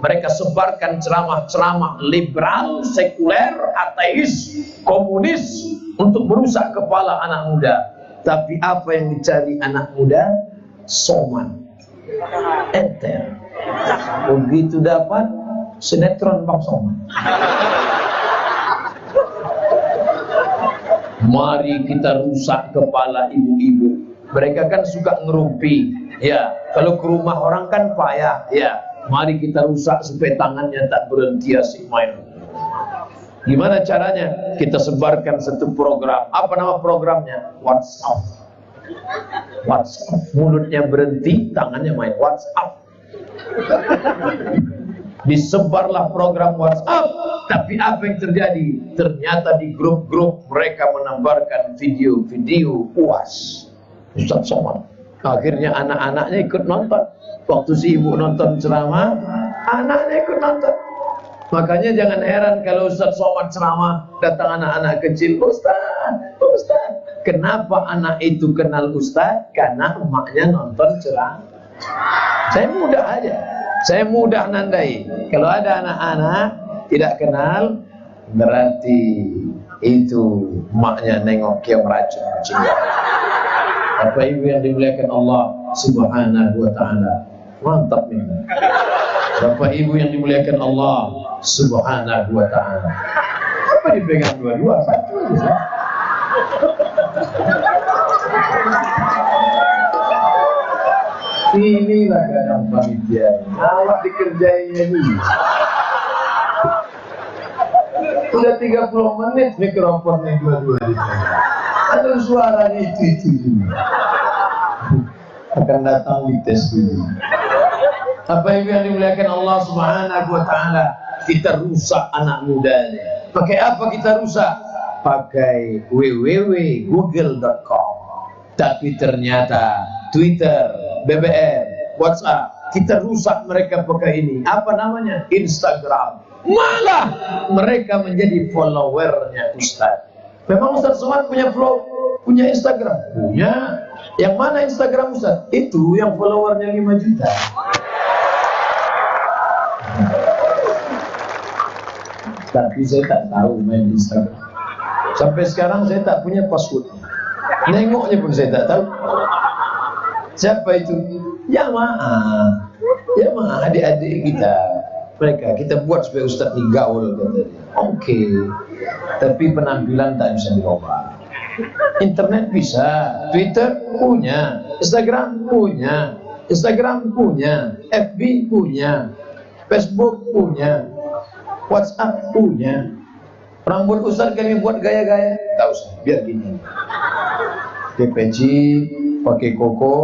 mereka sebarkan ceramah-ceramah liberal, sekuler, ateis, komunis untuk merusak kepala anak muda. Tapi apa yang dicari anak muda? Soman, enter. Begitu dapat sinetron Bang Soman. Mari kita rusak kepala ibu-ibu. Mereka kan suka ngerumpi. Ya, kalau ke rumah orang kan payah. Ya, mari kita rusak supaya tangannya tak berhenti asik main. Gimana caranya? Kita sebarkan satu program. Apa nama programnya? WhatsApp. WhatsApp. Mulutnya berhenti, tangannya main WhatsApp. Disebarlah program WhatsApp, tapi apa yang terjadi? Ternyata di grup-grup mereka menebarkan video-video puas Ustaz Somad. Akhirnya anak-anaknya ikut nonton. Waktu si ibu nonton ceramah, anaknya ikut nonton. Makanya jangan heran kalau Ustaz Somad ceramah, datang anak-anak kecil, Ustaz, Ustaz. Kenapa anak itu kenal Ustaz? Karena emaknya nonton ceramah. Saya mudah aja. Saya mudah nandai. Kalau ada anak-anak tidak kenal, berarti itu maknya nengok yang racun cinta. Bapak Ibu yang dimuliakan Allah Subhanahu wa taala. Mantap nih. Bapak Ibu yang dimuliakan Allah Subhanahu wa taala. Apa dipegang dua-dua? Satu aja. Inilah kadang panitia, awak dikerjainnya dulu. Udah 30 menit mikrofonnya dua-dua dipegang. Ada suaranya itu dulu. Akan datang dites dulu. Apa yang dimuliakan Allah Subhanahu wa taala? Kita rusak anak mudanya. Pakai apa kita rusak? Pakai www.google.com. Tapi ternyata Twitter, BBM, WhatsApp, kita rusak mereka pakai ini. Apa namanya? Instagram. Malah mereka menjadi followernya Ustaz. Memang Ustaz Somad punya Instagram? Punya. Yang mana Instagram Ustaz? Itu yang followernya 5 juta. Tapi saya tak tahu main Instagram. Sampai sekarang saya tak punya password. Nengoknya pun saya tak tahu. Siapa itu? Jamaah. Jamaah adik-adik kita. Mereka kita buat supaya Ustaz ni gaul katanya. Oke. Tapi penampilan tak bisa dirubah. Internet bisa, Twitter punya, Instagram punya, FB punya, Facebook punya, WhatsApp punya. Rambut Ustaz kami buat gaya-gaya. Tak usah, biar gini. Pakai peci, pakai koko,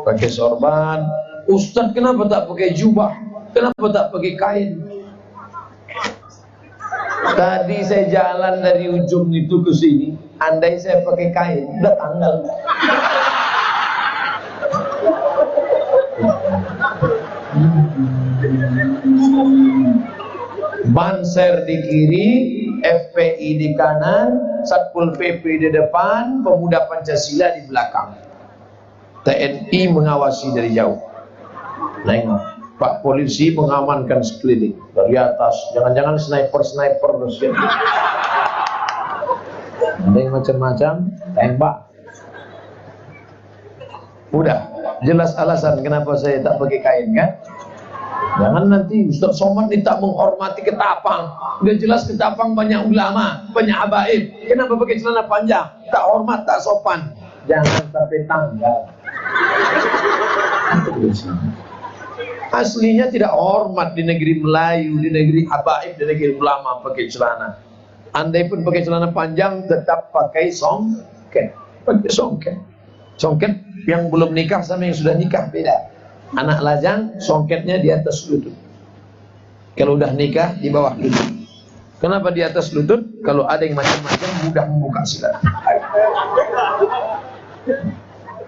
pakai sorban. Ustaz kenapa tak pakai jubah? Kenapa tak pakai kain? Tadi saya jalan dari ujung itu ke sini. Andai saya pakai kain, udah tanggal. Banser di kiri, FPI di kanan, Satpol PP di depan, Pemuda Pancasila di belakang. TNI mengawasi dari jauh. Nengok, Pak polisi mengamankan sekeliling dari atas. Jangan-jangan sniper terus ya. Ada yang macam-macam, tembak. Udah, jelas alasan kenapa saya tak pakai kain kan? Jangan nanti Ustaz Somad ini tak menghormati Ketapang. Udah jelas Ketapang banyak ulama, banyak habaib. Kenapa pakai celana panjang? Tak hormat, tak sopan. Jangan sampai tanggal. Aslinya tidak hormat di negeri Melayu, di negeri habaib, di negeri ulama pakai celana. Andai pun pakai celana panjang, tetap pakai songket. Pakai songket. Songket yang belum nikah sama yang sudah nikah beda. Anak lajang, songketnya di atas lutut. Kalau udah nikah, di bawah lutut. Kenapa di atas lutut? Kalau ada yang macam-macam, mudah membuka silat.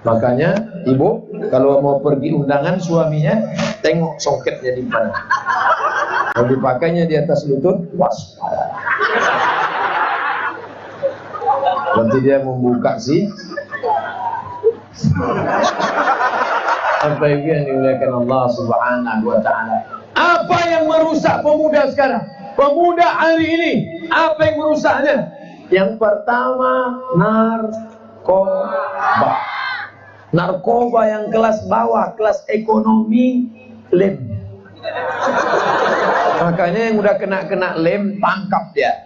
Makanya, ibu, kalau mau pergi undangan suaminya, tengok songketnya di mana. Kalau dipakainya di atas lutut, waspada. Nanti dia membuka sih. Apa yang dimuliakan Allah Subhanahu wa taala. Apa yang merusak pemuda sekarang? Pemuda hari ini, apa yang merusaknya? Yang pertama, narkoba. Narkoba yang kelas bawah, kelas ekonomi, lem. Makanya yang udah kena lem, tangkap dia.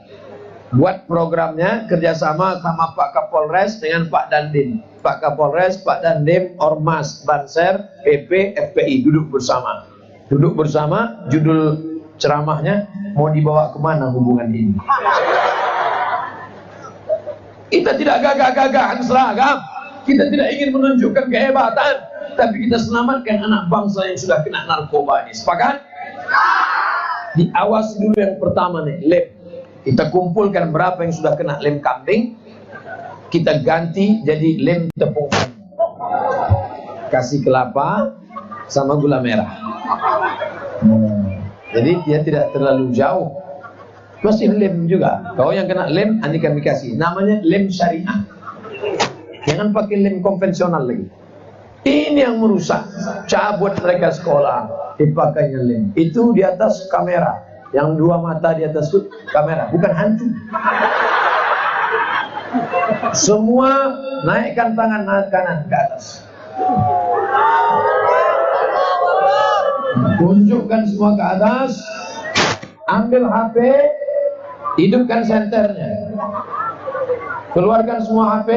Buat programnya kerjasama sama Pak Kapolres dengan Pak Dandim. Pak Kapolres, Pak Dandim, Ormas, Banser, PP, FPI duduk bersama. Duduk bersama, judul ceramahnya mau dibawa kemana hubungan ini? Kita tidak gagah-gagahan seragam, kita tidak ingin menunjukkan kehebatan, tapi kita selamatkan anak bangsa yang sudah kena narkoba ini. Sepakat? Diawasi dulu yang pertama nih, lem. Kita kumpulkan berapa yang sudah kena lem kambing, kita ganti jadi lem tepung. Kasih kelapa sama gula merah. Jadi dia tidak terlalu jauh. Masih lem juga. Kau yang kena lem, nanti kami kasih. Namanya lem syariah. Jangan pakai lem konvensional lagi. Ini yang merusak. Cabut mereka sekolah, dipakainya lem. Itu di atas kamera. Yang dua mata di atas itu kamera, bukan hantu. Semua naikkan tangan kanan ke atas. Tunjukkan semua ke atas. Ambil HP, hidupkan senternya. Keluarkan semua HP,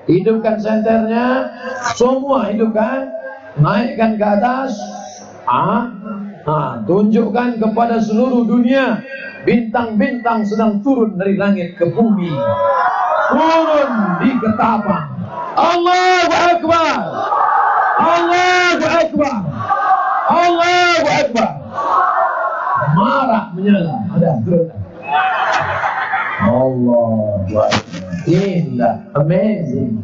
hidupkan senternya. Semua hidupkan. Naikkan ke atas. Tunjukkan kepada seluruh dunia, bintang-bintang sedang turun dari langit ke bumi. Turun di Ketapang. Allahu Akbar. Allahu Akbar. Allahu Akbar. Marah menyala. Ada turun. Allahu Akbar. Indah, amazing.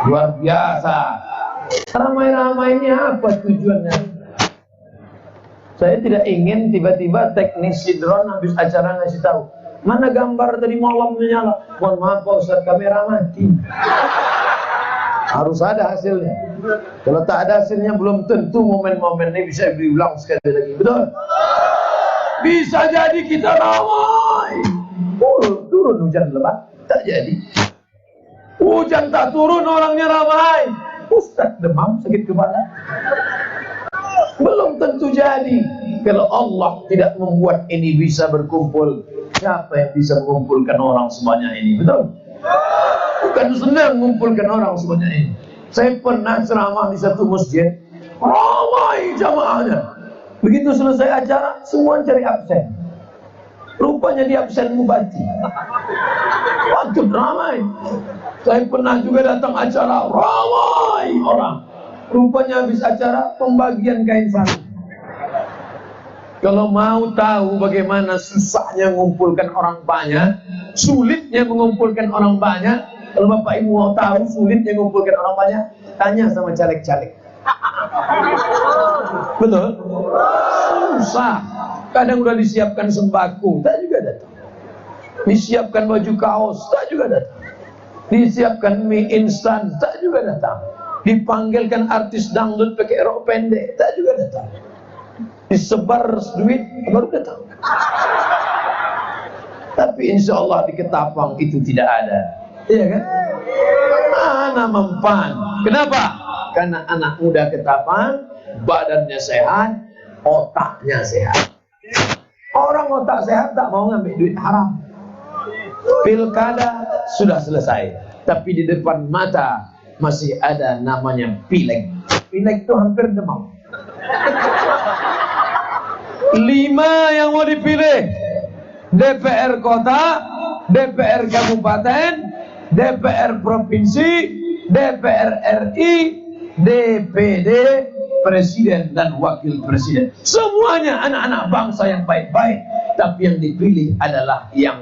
Luar biasa. Ramai-ramai ini apa tujuannya? Saya tidak ingin tiba-tiba teknisi drone habis acara ngasih tahu, mana gambar tadi malam menyala. Mohon maaf Pak Ustaz, kamera mati. Harus ada hasilnya. Kalau tak ada hasilnya, belum tentu momen-momen ini bisa diulang sekali lagi. Betul? Bisa jadi kita ramai. Turun hujan lebat, tak jadi. Hujan tak turun, orangnya ramai. Ustaz demam, sakit kepala. Belum tentu jadi. Kalau Allah tidak membuat ini bisa berkumpul, siapa yang bisa mengumpulkan orang sebanyak ini? Betul? Bukan senang mengumpulkan orang sebanyak ini. Saya pernah ceramah di satu masjid, ramai jamaahnya. Begitu selesai acara, semua cari absen. Rupanya di absen mubati. Waktu ramai. Saya pernah juga datang acara, ramai orang. Rupanya habis acara pembagian kain sarung. Kalau mau tahu bagaimana susahnya mengumpulkan orang banyak, sulitnya mengumpulkan orang banyak, kalau Bapak Ibu mau tahu sulitnya mengumpulkan orang banyak, tanya sama caleg-caleg. Betul? Susah. Kadang udah disiapkan sembako, tak juga datang. Disiapkan baju kaos, tak juga datang. Disiapkan mie instan, tak juga datang. Dipanggilkan artis dangdut pakai rok pendek, tak juga datang. Disebar duit, baru datang. Tapi insya Allah di Ketapang itu tidak ada. Iya kan? Mana mempan. Kenapa? Karena anak muda Ketapang, badannya sehat, otaknya sehat. Orang otak sehat tak mau ngambil duit haram. Pilkada sudah selesai, tapi di depan mata masih ada namanya pileg. Pileg itu hampir demam. 5 yang mau dipilih: DPR kota, DPR kabupaten, DPR provinsi, DPR RI, DPD, presiden dan wakil presiden. Semuanya anak-anak bangsa yang baik-baik, tapi yang dipilih adalah yang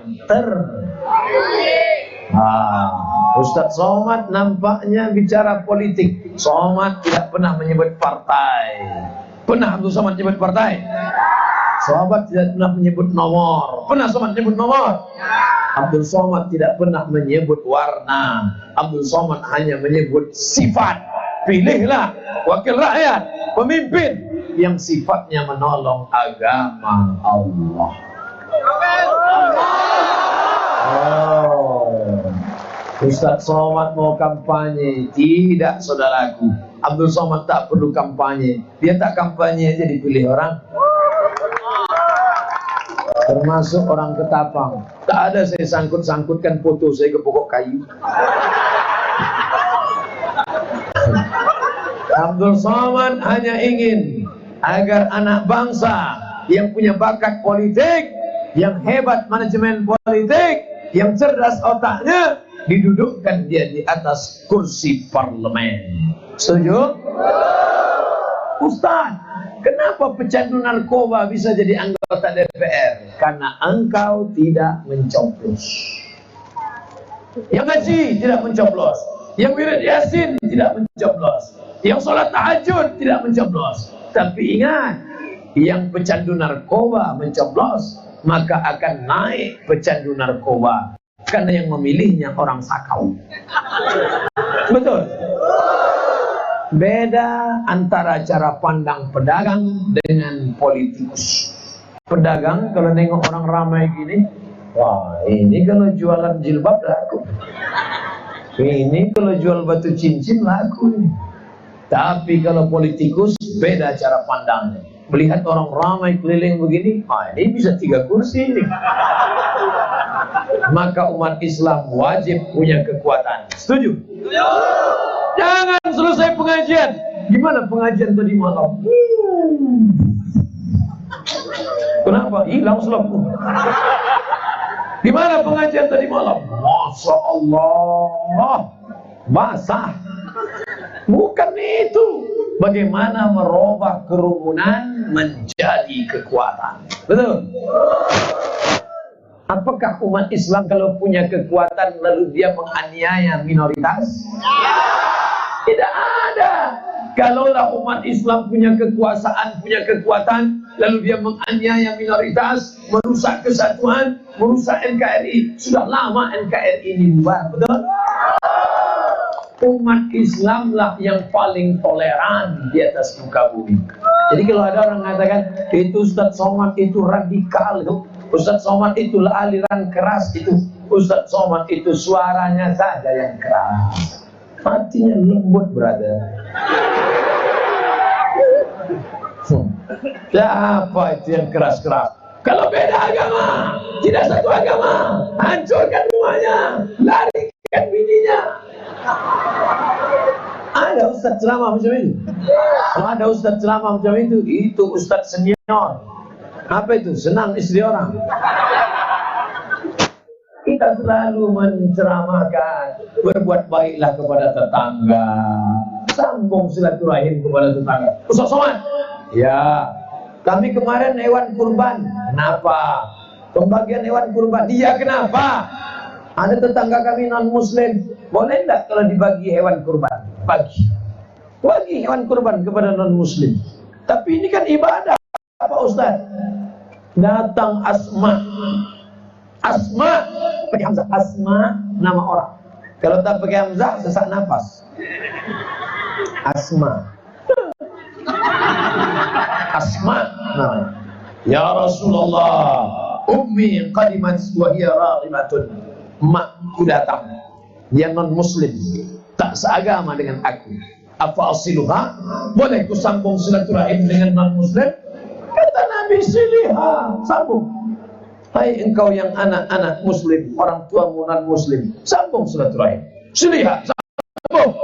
Ustadz Somad nampaknya bicara politik. Somad tidak pernah menyebut partai. Pernah Abdul Somad menyebut partai? Somad tidak pernah menyebut nomor. Pernah Somad menyebut nomor? Abdul Somad tidak pernah menyebut warna. Abdul Somad hanya menyebut sifat. Pilihlah wakil rakyat, pemimpin yang sifatnya menolong agama Allah. Ustadz Somad mau kampanye? Tidak, saudaraku. Abdul Somad tak perlu kampanye. Dia tak kampanye aja dipilih orang. Termasuk orang Ketapang. Tak ada saya sangkut-sangkutkan foto saya ke pokok kayu. Abdul Somad hanya ingin agar anak bangsa yang punya bakat politik, yang hebat manajemen politik, yang cerdas otaknya, didudukkan dia di atas kursi parlemen. Setuju? Ustaz, kenapa pecandu narkoba bisa jadi anggota DPR? Karena engkau tidak mencoblos. Yang ngaji tidak mencoblos, yang wirid yasin tidak mencoblos, yang sholat tahajud tidak mencoblos. Tapi ingat, yang pecandu narkoba mencoblos, maka akan naik pecandu narkoba. Karena yang memilihnya orang sakau. Betul. Beda antara cara pandang pedagang dengan politikus. Pedagang kalau nengok orang ramai gini, wah ini kalau jualan jilbab laku, ini kalau jual batu cincin laku. Tapi kalau politikus beda cara pandangnya. Melihat orang ramai keliling begini, ah ini bisa 3 kursi ini. Maka umat Islam wajib punya kekuatan. Setuju? Jangan selesai pengajian. Gimana pengajian tadi malam? Kenapa? Hilang selapku. Gimana pengajian tadi malam? Masya Allah, basah. Bukan itu. Bagaimana merubah kerumunan menjadi kekuatan. Betul? Apakah umat Islam kalau punya kekuatan lalu dia menganiaya minoritas? Tidak ada. Kalaulah umat Islam punya kekuasaan, punya kekuatan, lalu dia menganiaya minoritas, merusak kesatuan, merusak NKRI, sudah lama NKRI ini bubar. Betul? Umat Islam lah yang paling toleran di atas muka bumi. Jadi kalau ada orang mengatakan itu Ustaz Somad itu radikal, itu Ustaz Somad itu aliran keras, itu Ustaz Somad itu suaranya saja yang keras, hatinya lembut, brother. Siapa itu yang keras-keras? Kalau beda agama, tidak satu agama, hancurkan rumahnya, larikan bininya. Ada ustaz ceramah macam itu. Kalau ada ustaz ceramah macam itu ustaz senior. Apa itu? Senang istri orang. Kita selalu menceramahkan, berbuat baiklah kepada tetangga, sambung silaturahim kepada tetangga. Ustaz Somad, ya, kami kemarin hewan kurban. Kenapa? Pembagian hewan kurban. Dia kenapa? Ada tetangga kami non-muslim, boleh enggak kalau dibagi hewan kurban? Bagi hewan kurban kepada non-muslim. Tapi ini kan ibadah, Pak Ustaz. Datang Asma pakai hamzah. Asma nama orang. Kalau tak pakai hamzah sesak nafas. Asma namanya. Ya Rasulullah, ummi qadimat wa hiya raghimatun. Makku datang, dia non muslim, tak seagama dengan aku. Apa asiluha? Boleh ku sambung silaturahim dengan non muslim? Kata Nabi, siliha, sambung. Hai engkau yang anak-anak muslim, orang tuamu non muslim, sambung silaturahim. Siliha, sambung.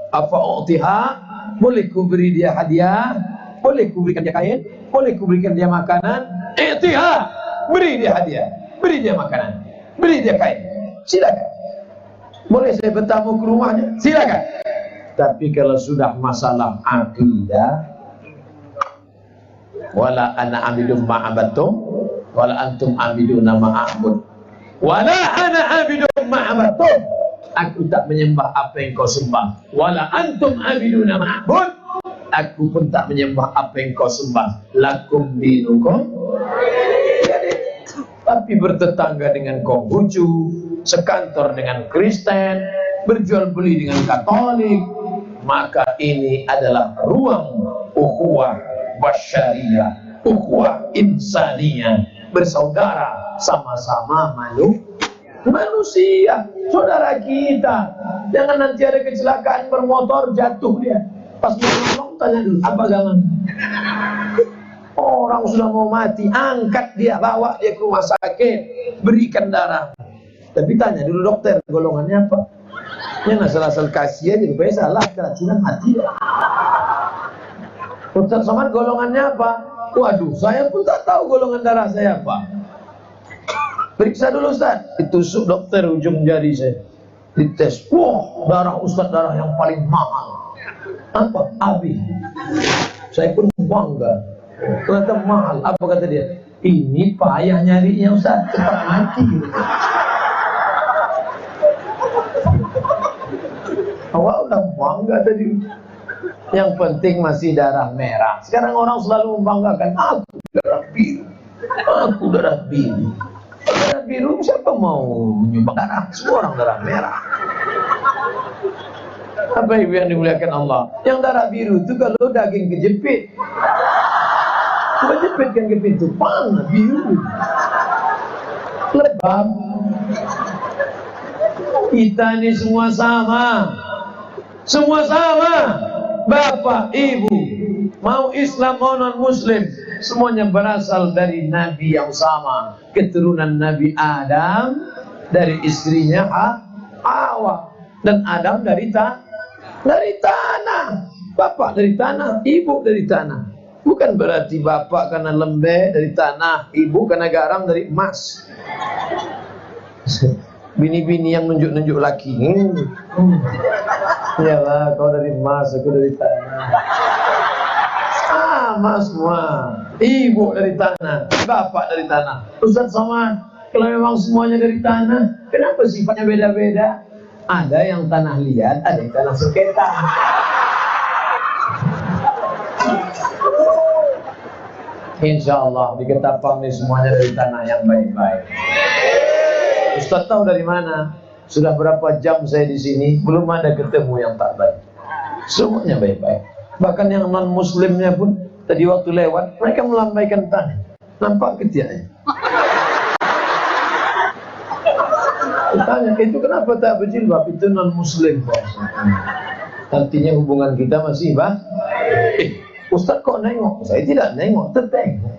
Apa utiha? Boleh ku beri dia hadiah, boleh ku berikan dia kain, boleh ku berikan dia makanan. I'tiha, beri dia hadiah, beri dia makanan, beri dia kain, silakan. Boleh saya bertamu ke rumahnya, silakan. Tapi kalau sudah masalah akidah, wala ana abidum ma'abatum, wala antum abiduna ma'abud, wala ana abidum ma'abatum, aku tak menyembah apa yang kau sembah, wala antum abiduna ma'abud, aku pun tak menyembah apa yang kau sembah, lakum dinukum. Tapi bertetangga dengan Konghucu, sekantor dengan Kristen, berjual beli dengan Katolik, maka ini adalah ruang ukhuwah basyariyah, ukhuwah insaniyah, bersaudara, sama-sama manusia, saudara kita. Jangan nanti ada kecelakaan bermotor, jatuh dia, pas mau nolong tanya dulu apa agama. Orang sudah mau mati, angkat dia, bawa dia ke rumah sakit, berikan darah. Tapi tanya dulu dokter, golongannya apa? Ini asal-asal kasih aja, rupanya salah, keracunan mati. Ustaz Somad golongannya apa? Waduh, saya pun tak tahu golongan darah saya apa. Periksa dulu Ustaz. Ditusuk dokter ujung jari saya. Dites. Wah, darah Ustaz darah yang paling mahal. Apa? AB. Saya pun bangga. Ternyata mahal. Apa kata dia? Ini payah nyarinya Ustaz, cepat mati. Awak udah bangga tadi. Yang penting masih darah merah. Sekarang orang selalu membanggakan, aku darah biru. Aku darah biru. Darah biru siapa mau menyumbang darah? Semua orang darah merah. Apa ibu yang dimuliakan Allah? Yang darah biru itu kalau daging kejepit. Coba jepitkan ke pintu, panas biru. Lebam. Kita ini semua sama. Semua sama. Bapak, ibu, mau Islam mau non Muslim, semuanya berasal dari Nabi yang sama, keturunan Nabi Adam dari istrinya Hawa, dan Adam dari tanah. Bapak dari tanah, ibu dari tanah. Bukan berarti bapak karena lembek dari tanah, ibu karena garam dari emas. Bini-bini yang nunjuk-nunjuk laki. Iyalah, kau dari emas, aku dari tanah. Sama semua. Ibu dari tanah, bapak dari tanah. Ustaz Somad, kalau memang semuanya dari tanah, kenapa sifatnya beda-beda? Ada yang tanah liat, ada yang tanah sengketa. Insya Allah di Ketapang ini semuanya dari tanah yang baik-baik. Ustaz tahu dari mana? Sudah berapa jam saya di sini, belum ada ketemu yang tak baik. Semuanya baik-baik. Bahkan yang non muslimnya pun tadi waktu lewat, mereka melambaikan tangan. Nampak ketiaknya. Tanya, itu kenapa tak berjilbab? Itu non muslim. Artinya hubungan kita masih Ustaz kok nengok? Saya tidak nengok, tertengok.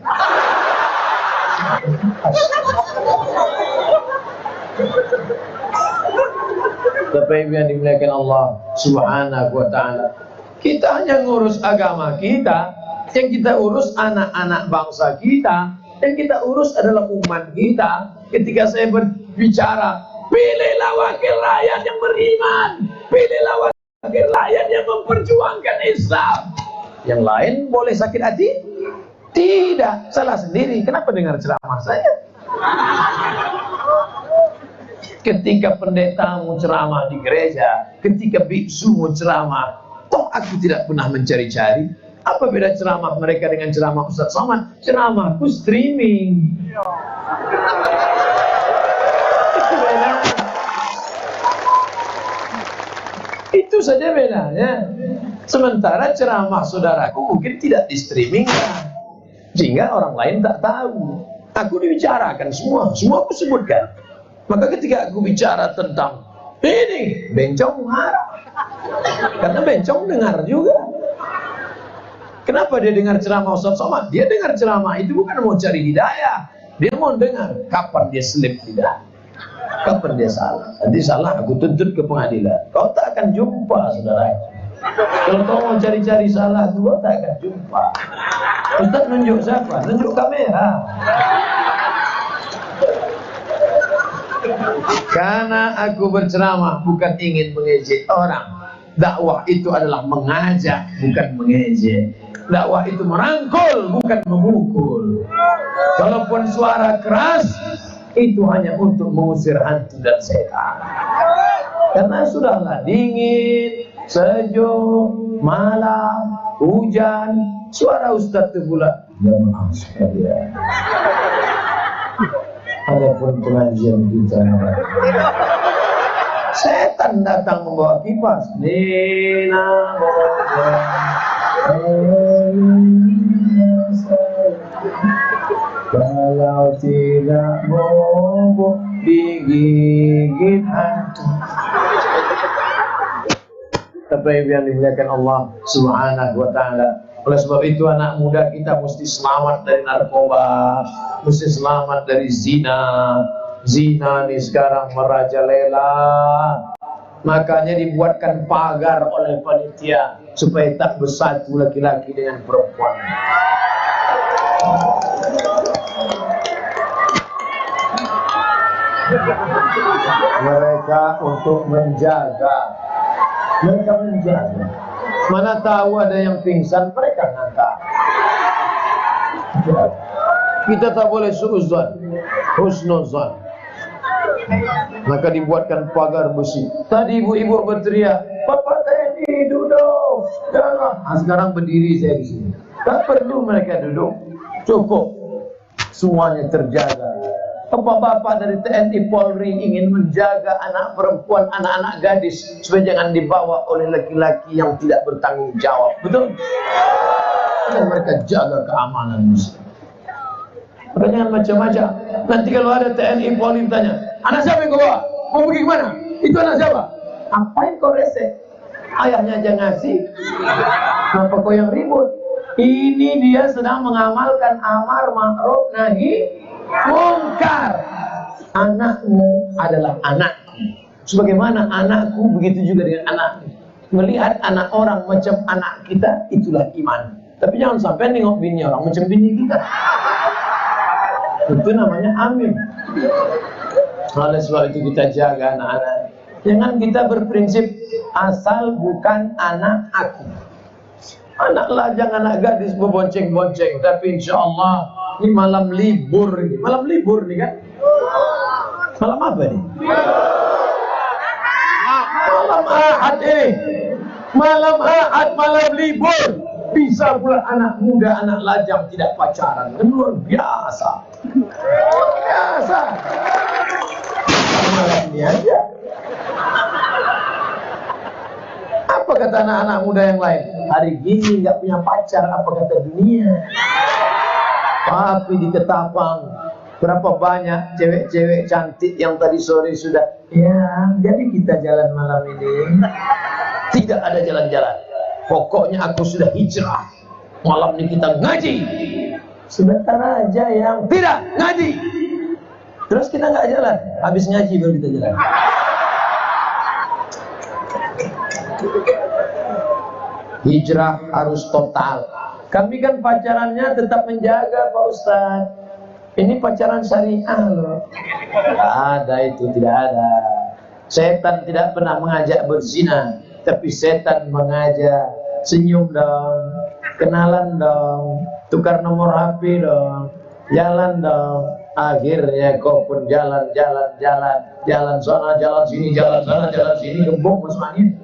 Bapak Ibu yang dimuliakan Allah Subhanahu wa ta'ala, kita hanya ngurus agama kita. Yang kita urus anak-anak bangsa kita. Yang kita urus adalah umat kita. Ketika saya berbicara, pilihlah wakil rakyat yang beriman, pilihlah wakil rakyat yang memperjuangkan Islam. Yang lain boleh sakit hati? Tidak, salah sendiri. Kenapa dengar ceramah saya? Ketika pendetamu ceramah di gereja, ketika biksumu ceramah, toh aku tidak pernah mencari-cari. Apa beda ceramah mereka dengan ceramah Ustaz Somad? Ceramahku streaming. Itu beda. Itu saja bedanya. Sementara ceramah saudaraku mungkin tidak di streaming, sehingga orang lain tak tahu. Aku dibicarakan semua aku sebutkan. Maka ketika aku bicara tentang ini, bencong marah. Karena bencong dengar juga. Kenapa dia dengar ceramah Ustaz Somad? Dia dengar ceramah itu bukan mau cari hidayah. Dia mau dengar kapan dia selip hidayah. Kapan dia salah. Nanti salah aku tuntut ke pengadilan. Kau tak akan jumpa saudara. Kalau kau mau cari-cari salah dua tak akan jumpa. Ustaz nunjuk siapa? Nunjuk kamera. Karena aku berceramah bukan ingin mengejek orang. Dakwah itu adalah mengajak, bukan mengejek. Dakwah itu merangkul, bukan memukul. Kalaupun suara keras, itu hanya untuk mengusir hantu dan setan. Karena sudahlah dingin, sejuk, malam, hujan, suara Ustaz itu pula jamaah sekalian. Adapun pengajian kita, setan datang membawa kipas. Nina kalau tidak bobo digigit hantu. Tapi yang dimuliakan Allah Subhanahu wa ta'ala. Oleh sebab itu anak muda kita mesti selamat dari narkoba, mesti selamat dari zina. Zina ini sekarang merajalela. Makanya dibuatkan pagar oleh panitia supaya tak bersatu laki-laki dengan perempuan. Mereka untuk menjaga. Mereka menjaga. Mana tahu ada yang pingsan, mereka ngangkat. Kita tak boleh suuzon, husnuzon. Maka dibuatkan pagar besi. Tadi ibu-ibu berteriak, Bapak TNI duduk. Jangan. Sekarang berdiri saya di sini. Tak perlu mereka duduk. Cukup. Semuanya terjaga. Bapak-bapak dari TNI Polri ingin menjaga anak perempuan, anak-anak gadis supaya jangan dibawa oleh laki-laki yang tidak bertanggung jawab. Betul? Dan mereka jaga keamanan muslim. Maka jangan macam-macam. Nanti kalau ada TNI Polri tanya, anak siapa yang kau bawa? Mau pergi kemana? Itu anak siapa? Apain kau rese? Ayahnya aja ngasih. Kenapa kau yang ribut? Ini dia sedang mengamalkan amar ma'ruf nahi mungkar. Anakmu adalah anakku. Sebagaimana anakku, begitu juga dengan anakku. Melihat anak orang macam anak kita, itulah iman. Tapi jangan sampai nengok bini orang macam bini kita. Itu namanya amin. Oleh sebab itu kita jaga anak-anak. Jangan kita berprinsip asal bukan anak aku. Anak lajang, anak gadis berbonceng-bonceng. Tapi insya Allah ini malam libur ini. Malam libur nih kan? Malam apa nih? Malam Ahad ini. Malam Ahad, malam libur. Bisa pula anak muda, anak lajang tidak pacaran. Luar biasa. Luar biasa. Malam ini aja. Apa kata anak-anak muda yang lain? Hari gini nggak punya pacar, apa kata dunia? Tapi di Ketapang berapa banyak cewek-cewek cantik yang tadi sore sudah. Ya, jadi kita jalan malam ini. Tidak ada jalan-jalan. Pokoknya aku sudah hijrah. Malam ini kita ngaji. Sebentar aja yang tidak ngaji. Terus kita nggak jalan. Habis ngaji baru kita jalan. Hijrah harus total. Kami kan pacarannya tetap menjaga Pak Ustaz. Ini pacaran syariah loh. Tidak ada itu, tidak ada. Setan tidak pernah mengajak berzina, tapi setan mengajak senyum dong, kenalan dong, tukar nomor HP dong, jalan dong. Akhirnya kau pun jalan sana, jalan sini, jalan sana, jalan sini, gembok masuk angin.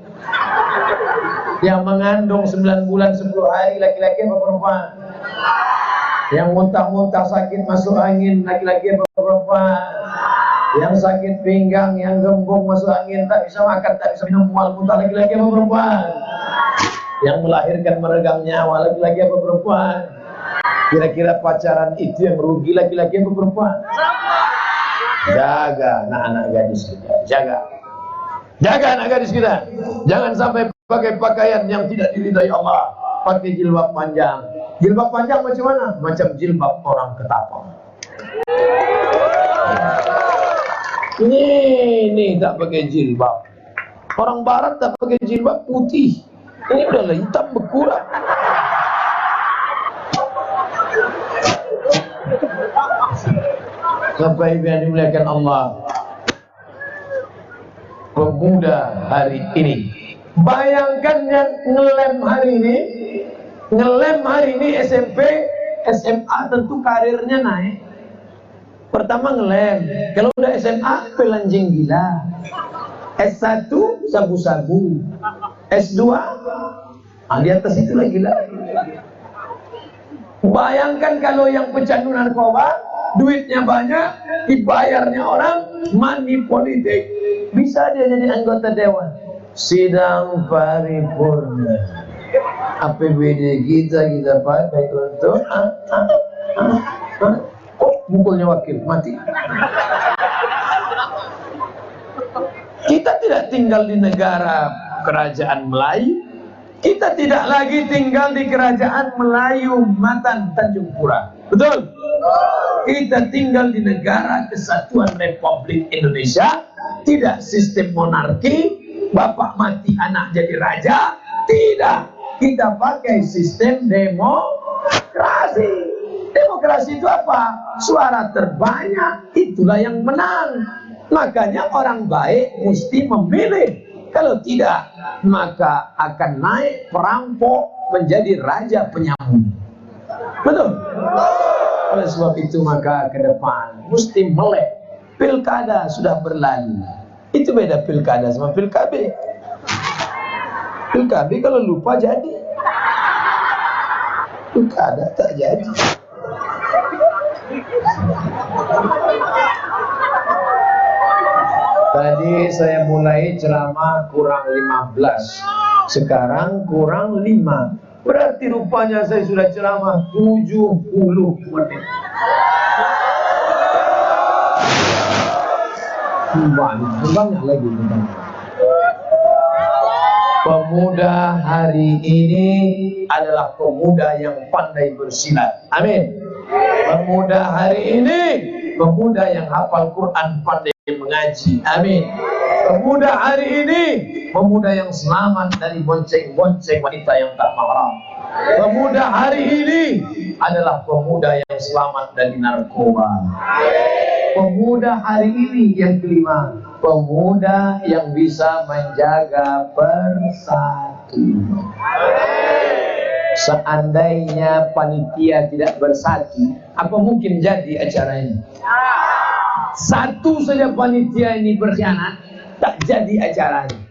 Yang mengandung 9 bulan 10 hari laki-laki apa perempuan? Yang muntah-muntah sakit masuk angin laki-laki apa perempuan? Yang sakit pinggang, yang gembung masuk angin, tak bisa makan, tak bisa minum, mual muntah laki-laki apa perempuan? Yang melahirkan meregang nyawa laki-laki apa perempuan? Kira-kira pacaran itu yang rugi laki-laki apa perempuan? Jaga anak-anak gadis kita, jaga anak gadis kita. Jangan sampai pakai pakaian yang tidak diridhai Allah. Pakai jilbab panjang. Jilbab panjang macam mana? Macam jilbab orang Ketapang. Ini tak pakai jilbab. Orang Barat tak pakai jilbab putih. Ini udah hitam berkurang. Bapak Ibu yang dimuliakan Allah, pemuda hari ini, bayangkan yang ngelem hari ini SMP, SMA tentu karirnya naik. Pertama ngelem, kalau udah SMA pelanjing gila, S1 sabu-sabu, S2 di atas itu lagi gila. Bayangkan kalau yang pecandu narkoba, duitnya banyak, dibayarnya orang, money politik, bisa dia jadi anggota dewan. Sidang paripurna, APBD kita pakai untuk bukulnya wakil mati. Kita tidak tinggal di negara kerajaan Melayu. Kita tidak lagi tinggal di kerajaan Melayu Matan Tanjung Pura. Betul? Kita tinggal di negara Kesatuan Republik Indonesia. Tidak sistem monarki, bapak mati anak jadi raja. Tidak. Kita pakai sistem demokrasi. Demokrasi itu apa? Suara terbanyak itulah yang menang. Makanya orang baik mesti memilih. Kalau tidak, maka akan naik perampok menjadi raja penyambung. Betul? Oleh sebab itu maka ke depan mesti melek. Pilkada sudah berlalu. Itu beda pilkada sama pilkada. Pilkada kalau lupa jadi. Pilkada tak jadi. Tadi saya mulai ceramah kurang 15. Sekarang kurang 5. Berarti rupanya saya sudah ceramah 70 menit. Banyak lagi. Pemuda hari ini adalah pemuda yang pandai bersilat. Amin. Pemuda hari ini pemuda yang hafal Quran, pandai mengaji. Amin. Pemuda hari ini pemuda yang selamat dari bonceng-bonceng wanita yang tak mahram. Pemuda hari ini adalah pemuda yang selamat dari narkoba. Pemuda hari ini yang kelima, pemuda yang bisa menjaga persatuan. Seandainya panitia tidak bersatu, apa mungkin jadi acara ini? Satu saja panitia ini berkhianat, tak jadi acara ini.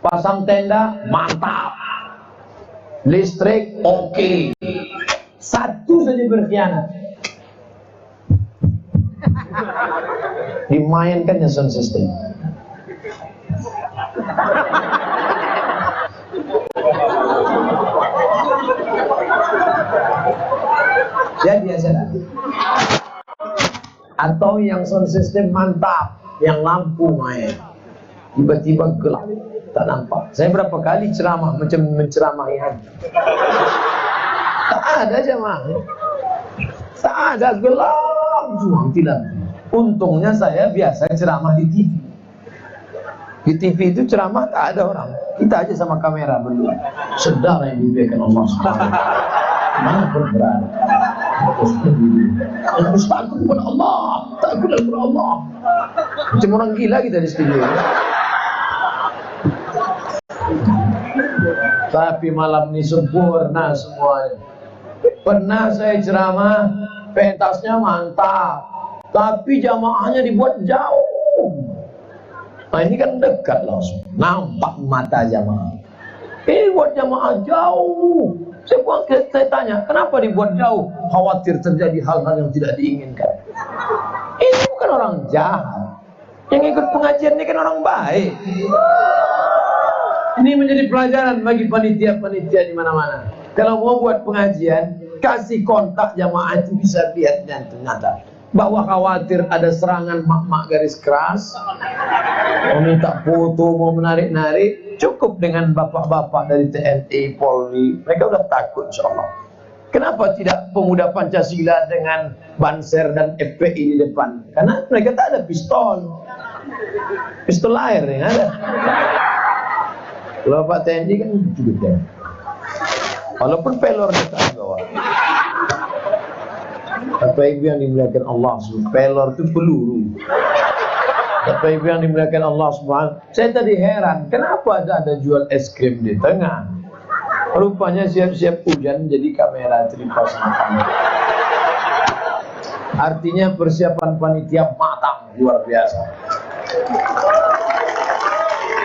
Pasang tenda, mantap. Listrik, oke. Satu saja berkhianat. Dimainkannya sound system. Jadi acara. Atau yang sound system mantap, yang lampu main, tiba-tiba gelap, tak nampak. Saya berapa kali ceramah macam menceramahi hati. Tak ada jemaah, tak ada, gelap semua, tidak. Untungnya saya biasa ceramah di TV. Di TV itu ceramah tak ada orang, kita aja sama kamera berdua. Sedang yang dibiarkan Allah SWT. Mana pun berada. Harus takut kepada Allah, takut kepada Allah. Macam orang gila kita di studio. Tapi malam ini sempurna semuanya. Pernah saya ceramah, pentasnya mantap, tapi jamaahnya dibuat jauh. Nah ini kan dekat langsung, nampak mata jamaah. Ini buat jamaah jauh. Saya tanya, kenapa dibuat jauh? Khawatir terjadi hal-hal yang tidak diinginkan. Ini bukan orang jahat. Yang ikut pengajian ini kan orang baik. Ini menjadi pelajaran bagi panitia-panitia di mana-mana. Kalau mau buat pengajian, kasih kontak jamaah itu bisa lihat dan ternyata bahwa khawatir ada serangan mak-mak garis keras, mau minta foto, mau menarik-narik, cukup dengan bapak-bapak dari TNI, Polri, mereka udah takut insyaAllah. Kenapa tidak pemuda Pancasila dengan Banser dan FPI di depan? Karena mereka tak ada pistol air yang ada. Kalau Pak TNI kan cukup ya. Walaupun pelor di bawah. Bapak Ibu yang dimuliakan Allah SWT, pelor itu peluru. Bapak Ibu yang dimuliakan Allah SWT, saya tadi heran, kenapa ada jual es krim di tengah? Rupanya siap-siap hujan jadi kamera terlipas sama kamera. Artinya persiapan panitia matang, luar biasa.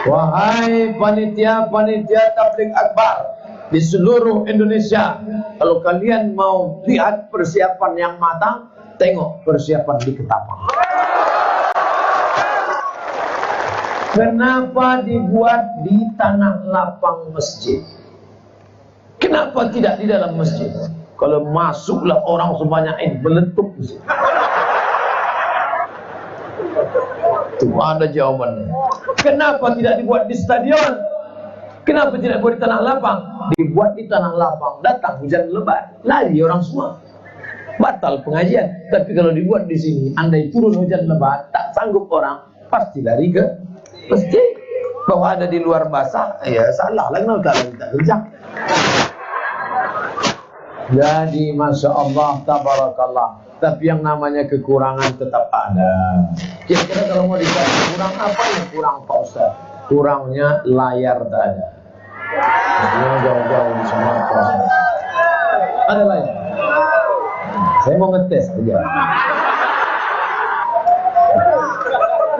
Wahai panitia-panitia tabligh akbar di seluruh Indonesia, kalau kalian mau lihat persiapan yang matang, tengok persiapan di Ketapang. Kenapa dibuat di tanah lapang masjid? Kenapa tidak di dalam masjid? Kalau masuklah orang sebanyak ini, meletup masjid. Itu ada jawabannya. Kenapa tidak dibuat di stadion? Kenapa tidak dibuat di tanah lapang? Dibuat di tanah lapang, datang hujan lebat, lari orang semua, batal pengajian. Tapi kalau dibuat di sini, andai turun hujan lebat, tak sanggup orang, pasti lari ke masjid. Bahwa ada di luar basah, ya salah lah, kenapa tak kerja? Jadi Masya Allah, tabarakallah. Tapi yang namanya kekurangan tetap ada. Kira-kira kalau mau ditanya, kurang apa ya? Kurang Pak Ustaz. Kurangnya layar tak ada. Ini jauh-jauh di Sumatera. Ada layar. Saya mau ngetes aja.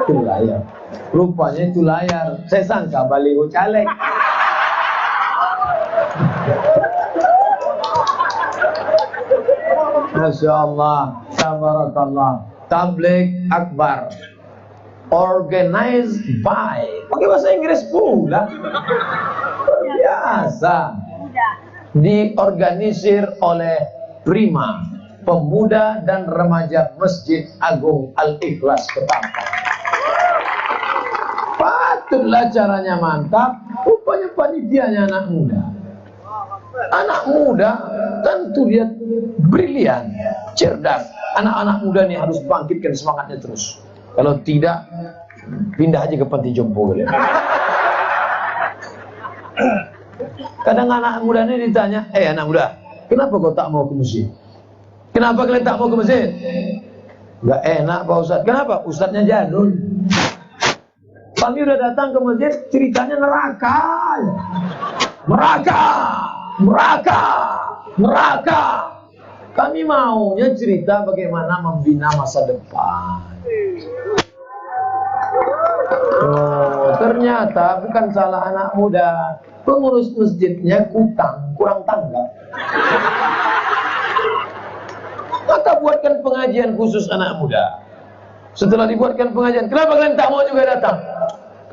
Itu layar. Rupanya itu layar. Saya sangka baliho caleg. Masya Allah, tabarakallah. Tabligh Akbar organized by, pakai bahasa Inggris pula, biasa, diorganisir oleh Prima, Pemuda dan Remaja Masjid Agung Al-Ikhlas Ketapang. Patutlah caranya mantap. Rupanya panitianya anak muda. Anak muda tentu dia brilian, cerdas. Anak-anak muda ini harus bangkitkan semangatnya terus. Kalau tidak, pindah aja ke panti jompo. Kadang anak muda ini ditanya, anak muda, kenapa kau tak mau ke masjid? Kenapa kalian tak mau ke masjid? Gak enak Pak Ustadz. Kenapa? Ustadznya jadul. Kami udah datang ke masjid, ceritanya neraka. Neraka. Kami maunya cerita bagaimana membina masa depan. Oh, ternyata bukan salah anak muda. Pengurus masjidnya kurang tanggap. Maka buatkan pengajian khusus anak muda. Setelah dibuatkan pengajian, kenapa kalian tak mau juga datang?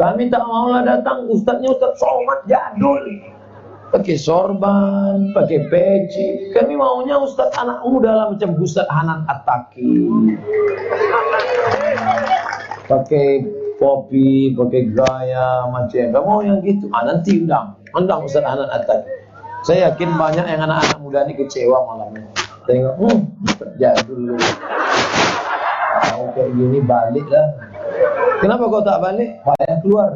Kami tak maulah datang, ustadznya ustadz somad jadul. Pakai sorban, pakai peci. Kami maunya ustadz anak muda lah, macam Ustadz Hanan At-Taqi. Pakai topi, pakai gaya macam. Kamu mau yang gitu? Nanti undang Ustadz Hanan At-Taqi. Saya yakin banyak yang anak-anak muda ini kecewa malamnya. Tengok, jadul. Mau kayak gini balik lah. Kenapa kau tak balik? Payah keluar.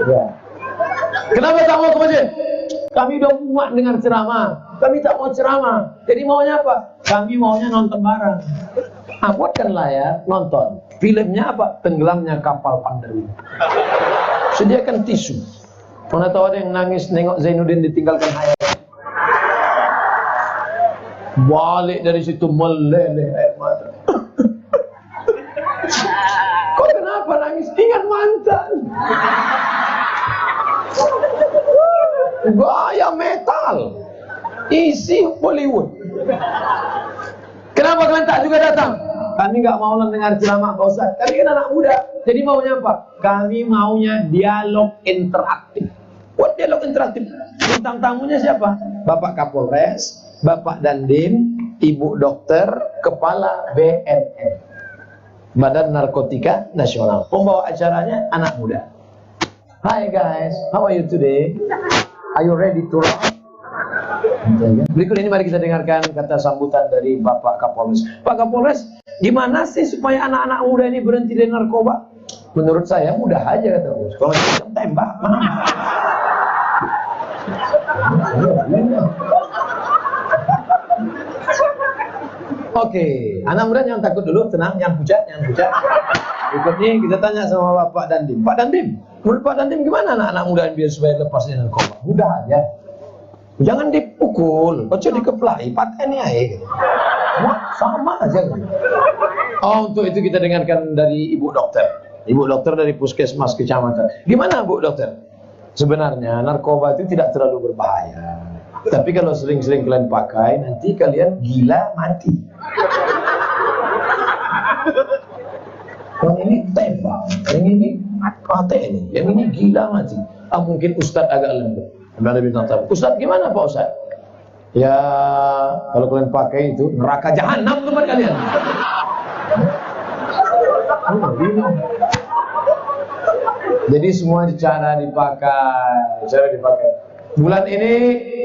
Ya. Kenapa tak mau ke masjid? Kami udah muak dengar ceramah. Kami tak mau ceramah. Jadi maunya apa? Kami maunya nonton bareng. Buatkan layar, nonton. Filmnya apa? Tenggelamnya kapal Pandaru. Sediakan tisu. Pernah tahu ada yang nangis nengok Zainuddin ditinggalkan hayat? Balik dari situ meleleh air mata. Kok kenapa nangis? Ingat mantan. Gaya metal, isi Bollywood. Kenapa kalian tak juga datang? Kami nggak mau dengar ceramah Pak Ustaz. Kami kan anak muda. Jadi maunya apa? Kami maunya dialog interaktif. Buat dialog interaktif. Bintang tamunya siapa? Bapak Kapolres, Bapak Dandim, Ibu Dokter, Kepala BNN, Badan Narkotika Nasional. Pembawa acaranya anak muda. Hi guys, how are you today? Are you ready to rock? Berikut ini mari kita dengarkan kata sambutan dari Bapak Kapolres. Pak Kapolres, gimana sih supaya anak-anak muda ini berhenti dari narkoba? Menurut saya mudah aja kata Bos. Kalau kita tembak. Oke, anak muda jangan takut dulu, tenang, jangan pucat. Berikut ini kita tanya sama Bapak Dandim. Pak Dandim, menurut Pak Dandim gimana anak-anak muda biar supaya lepas dari narkoba? Mudah aja. Jangan dipukul, ojo dikeplai, pateni aja. Sama aja. Oh, untuk itu kita dengarkan dari Ibu Dokter. Ibu Dokter dari Puskesmas Kecamatan. Gimana Bu Dokter? Sebenarnya narkoba itu tidak terlalu berbahaya. Tapi kalau sering-sering kalian pakai, nanti kalian gila mati. Yang ini tembak, yang ini mati ini, yang ini gila mati. Mungkin Ustadz agak lembut. Ustadz gimana Pak Ustadz? Ya kalau kalian pakai itu neraka jahanam tempat kalian. Jadi semua cara dipakai. Bulan ini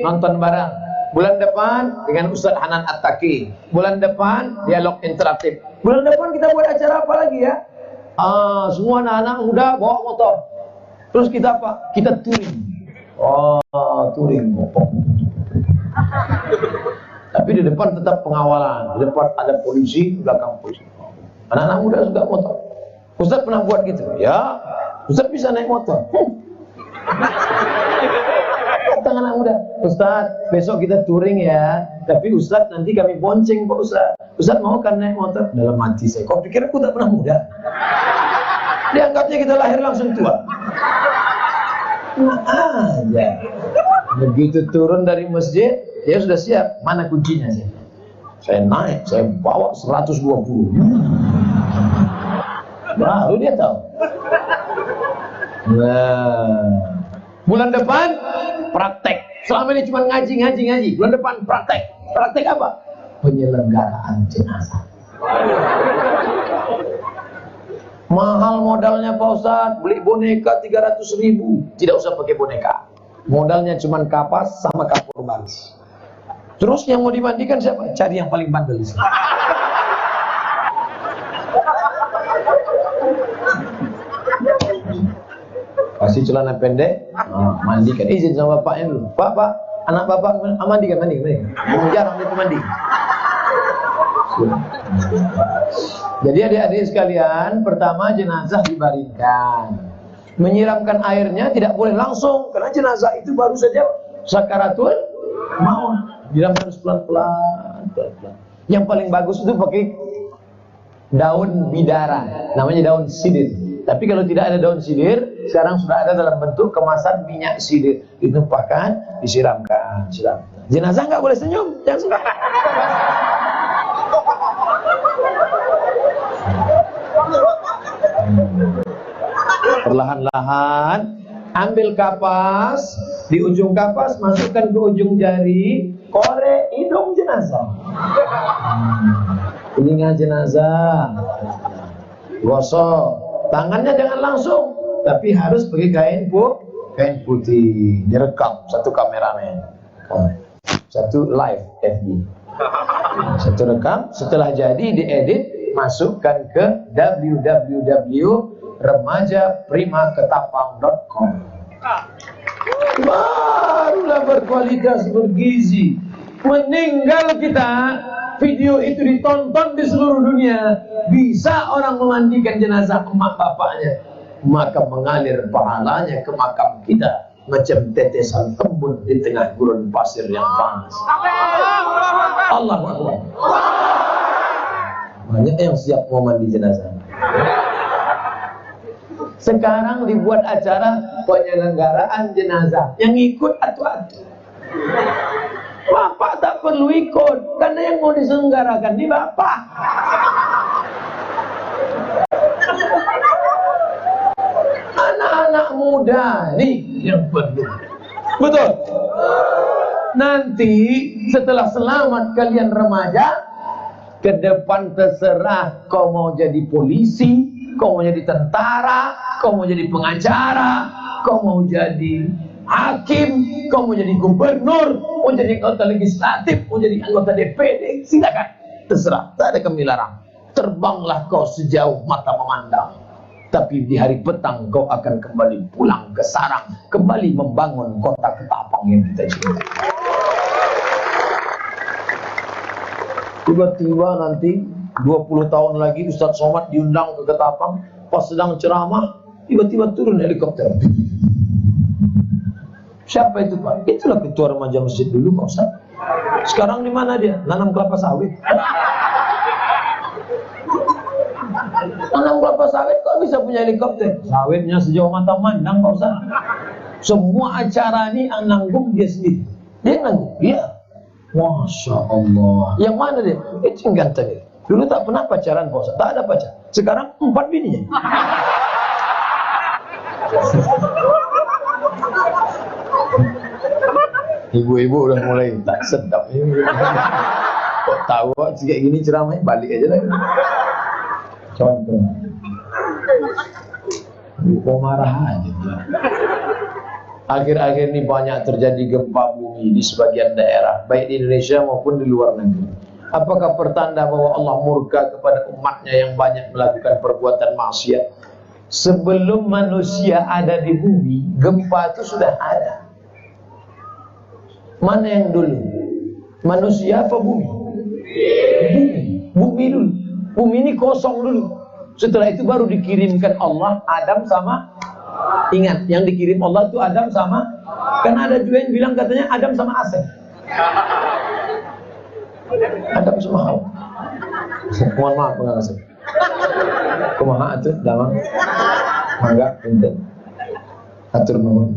nonton bareng. Bulan depan dengan Ustadz Hanan At-Taqi. Bulan depan dialog interaktif. Bulan depan kita buat acara apa lagi ya? Semua anak-anak muda bawa motor. Terus kita apa? Kita touring. Oh, touring. Tapi di depan tetap pengawalan. Di depan ada polisi, di belakang polisi. Anak-anak muda suka motor. Ustaz pernah buat gitu? Ya, Ustaz bisa naik motor. Datang anak muda, Ustaz, besok kita touring ya. Tapi Ustaz nanti kami bonceng Pak Ustaz. Ustaz mau kan naik motor? Dalam hati saya, kau pikir aku tak pernah muda? Dianggapnya kita lahir langsung tua. Nah aja. Begitu turun dari masjid, dia sudah siap. Mana kuncinya sih? Saya naik, saya bawa 120. Baru dia tahu. Nah, bulan depan praktek. Selama ini cuma ngaji. Bulan depan praktek. Praktek apa? Penyelenggaraan jenazah. Mahal modalnya Pak Ustadz. Beli boneka 300.000. Tidak usah pakai boneka. Modalnya cuma kapas sama kapur baris. Terus yang mau dimandikan siapa? Cari yang paling bandel di sini. Kasih celana pendek, mandikan. Izin sama bapaknya dulu. Pak, anak bapak mandikan. Jarang dia mandi. Jadi adik-adik sekalian, pertama jenazah dibaringkan. Menyiramkan airnya tidak boleh langsung, karena jenazah itu baru saja sakaratul maut. Diramkan pelan-pelan. Yang paling bagus itu pakai daun bidara, namanya daun sidir. Tapi kalau tidak ada daun sidir, sekarang sudah ada dalam bentuk kemasan minyak sidir. Ditumpahkan, disiramkan. Jenazah nggak boleh senyum, jangan senyum. Perlahan-lahan ambil kapas, di ujung kapas masukkan ke ujung jari, korek hidung jenazah. Telinga jenazah, gosok. Tangannya jangan langsung, tapi harus pakai kain putih. Direkam satu kameramen, satu live FB. Satu rekam, setelah jadi diedit, masukkan ke www.remajaprimaketapang.com. Barulah berkualitas, bergizi. Meninggal kita, video itu ditonton di seluruh dunia. Bisa orang memandikan jenazah emak bapaknya, maka mengalir pahalanya ke makam kita macam tetesan embun di tengah gurun pasir yang panas. Allahu Akbar. Banyak yang siap mau mandi jenazah. Sekarang dibuat acara penyelenggaraan jenazah, yang ikut atu-atu. Bapak tak perlu ikut, karena yang mau diselenggarakan di bapak. Anak-anak muda nih yang perlu. Betul. Nanti setelah selamat kalian remaja, ke depan terserah kau mau jadi polisi, kau mau jadi tentara, kau mau jadi pengacara, kau mau jadi hakim, kau mau jadi gubernur, mau jadi anggota legislatif, mau jadi anggota DPD, silakan. Terserah, tak ada kami larang. Terbanglah kau sejauh mata memandang. Tapi di hari petang kau akan kembali pulang ke sarang, kembali membangun kota Ketapang yang kita cintai. Tiba-tiba nanti 20 tahun lagi Ustadz Somad diundang ke Ketapang, pas sedang ceramah, tiba-tiba turun helikopter. Siapa itu Pak? Itulah ketua remaja masjid dulu Pak Ustadz. Sekarang di mana dia? Nanam kelapa sawit. Nanam kelapa sawit kok bisa punya helikopter? Sawitnya sejauh mata mandang Pak Ustadz. Semua acara ini nanggung dia sendiri. Dia nanggung, iya. Masya Allah. Yang mana dia? Itu yang ganteng dia. Dulu tak pernah pacaran Pak Ustadz, tak ada pacar. Sekarang 4 bininya. Ibu-ibu udah mulai tak sedap. Kok tahu kayak gini ceramahnya, balik aja lah. Contoh. Kok marah aja. Akhir-akhir ini banyak terjadi gempa bumi di sebagian daerah, baik di Indonesia maupun di luar negeri. Apakah pertanda bahwa Allah murka kepada umatnya yang banyak melakukan perbuatan maksiat? Sebelum manusia ada di bumi, gempa itu sudah ada. Mana yang dulu? Manusia apa bumi? Bumi dulu. Bumi ini kosong dulu. Setelah itu baru dikirimkan Allah Adam sama, ingat, yang dikirim Allah itu Adam sama, kan ada juga yang bilang katanya Adam sama Asep. Adam sama Hawa. Mohon maaf pengawasan. Kumaha atuh damang. Mangga punten. Atur nuhun.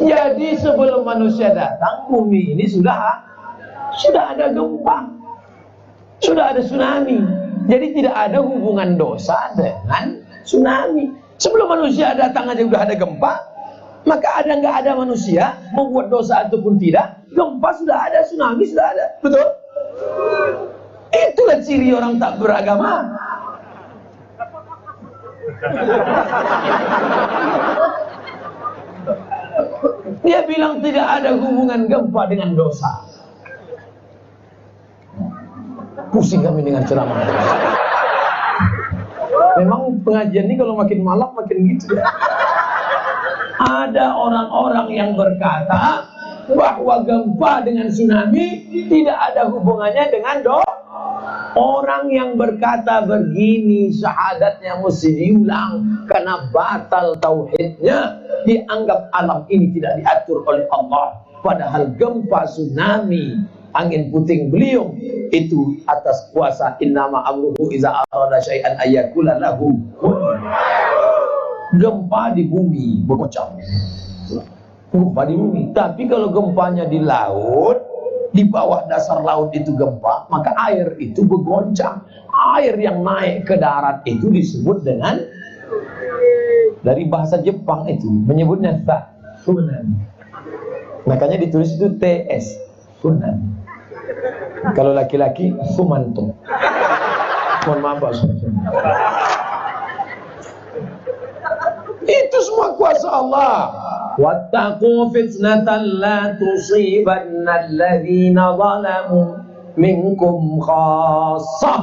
Jadi sebelum manusia datang, bumi ini sudah ada gempa, sudah ada tsunami. Jadi tidak ada hubungan dosa dengan tsunami. Sebelum manusia datang aja sudah ada gempa, maka ada nggak ada manusia membuat dosa ataupun tidak, gempa sudah ada, tsunami sudah ada, betul? Itulah ciri orang tak beragama. Dia bilang tidak ada hubungan gempa dengan dosa. Pusing kami dengan ceramah. Memang pengajian ini kalau makin malam makin gitu ya. Ada orang-orang yang berkata bahwa gempa dengan tsunami tidak ada hubungannya dengan dosa. Orang yang berkata begini syahadatnya mesti diulang karena batal tauhidnya, dianggap alam ini tidak diatur oleh Allah. Padahal gempa, tsunami, angin puting beliung itu atas kuasa innama amruhu iza arada syai'an ayyakula lahu. Gempa di bumi bergocang. Gempa di bumi. Tapi kalau gempanya di laut, di bawah dasar laut itu gempa, maka air itu bergoncang. Air yang naik ke darat itu disebut dengan, dari bahasa Jepang itu menyebutnya tsunami. Makanya ditulis itu TS, tsunami. Kalau laki-laki Sumanto. Mohon maaf Pak. Itu semua kuasa Allah. Wattaqu fitnatan la tusibanna alladhina zalamu minkum khassah.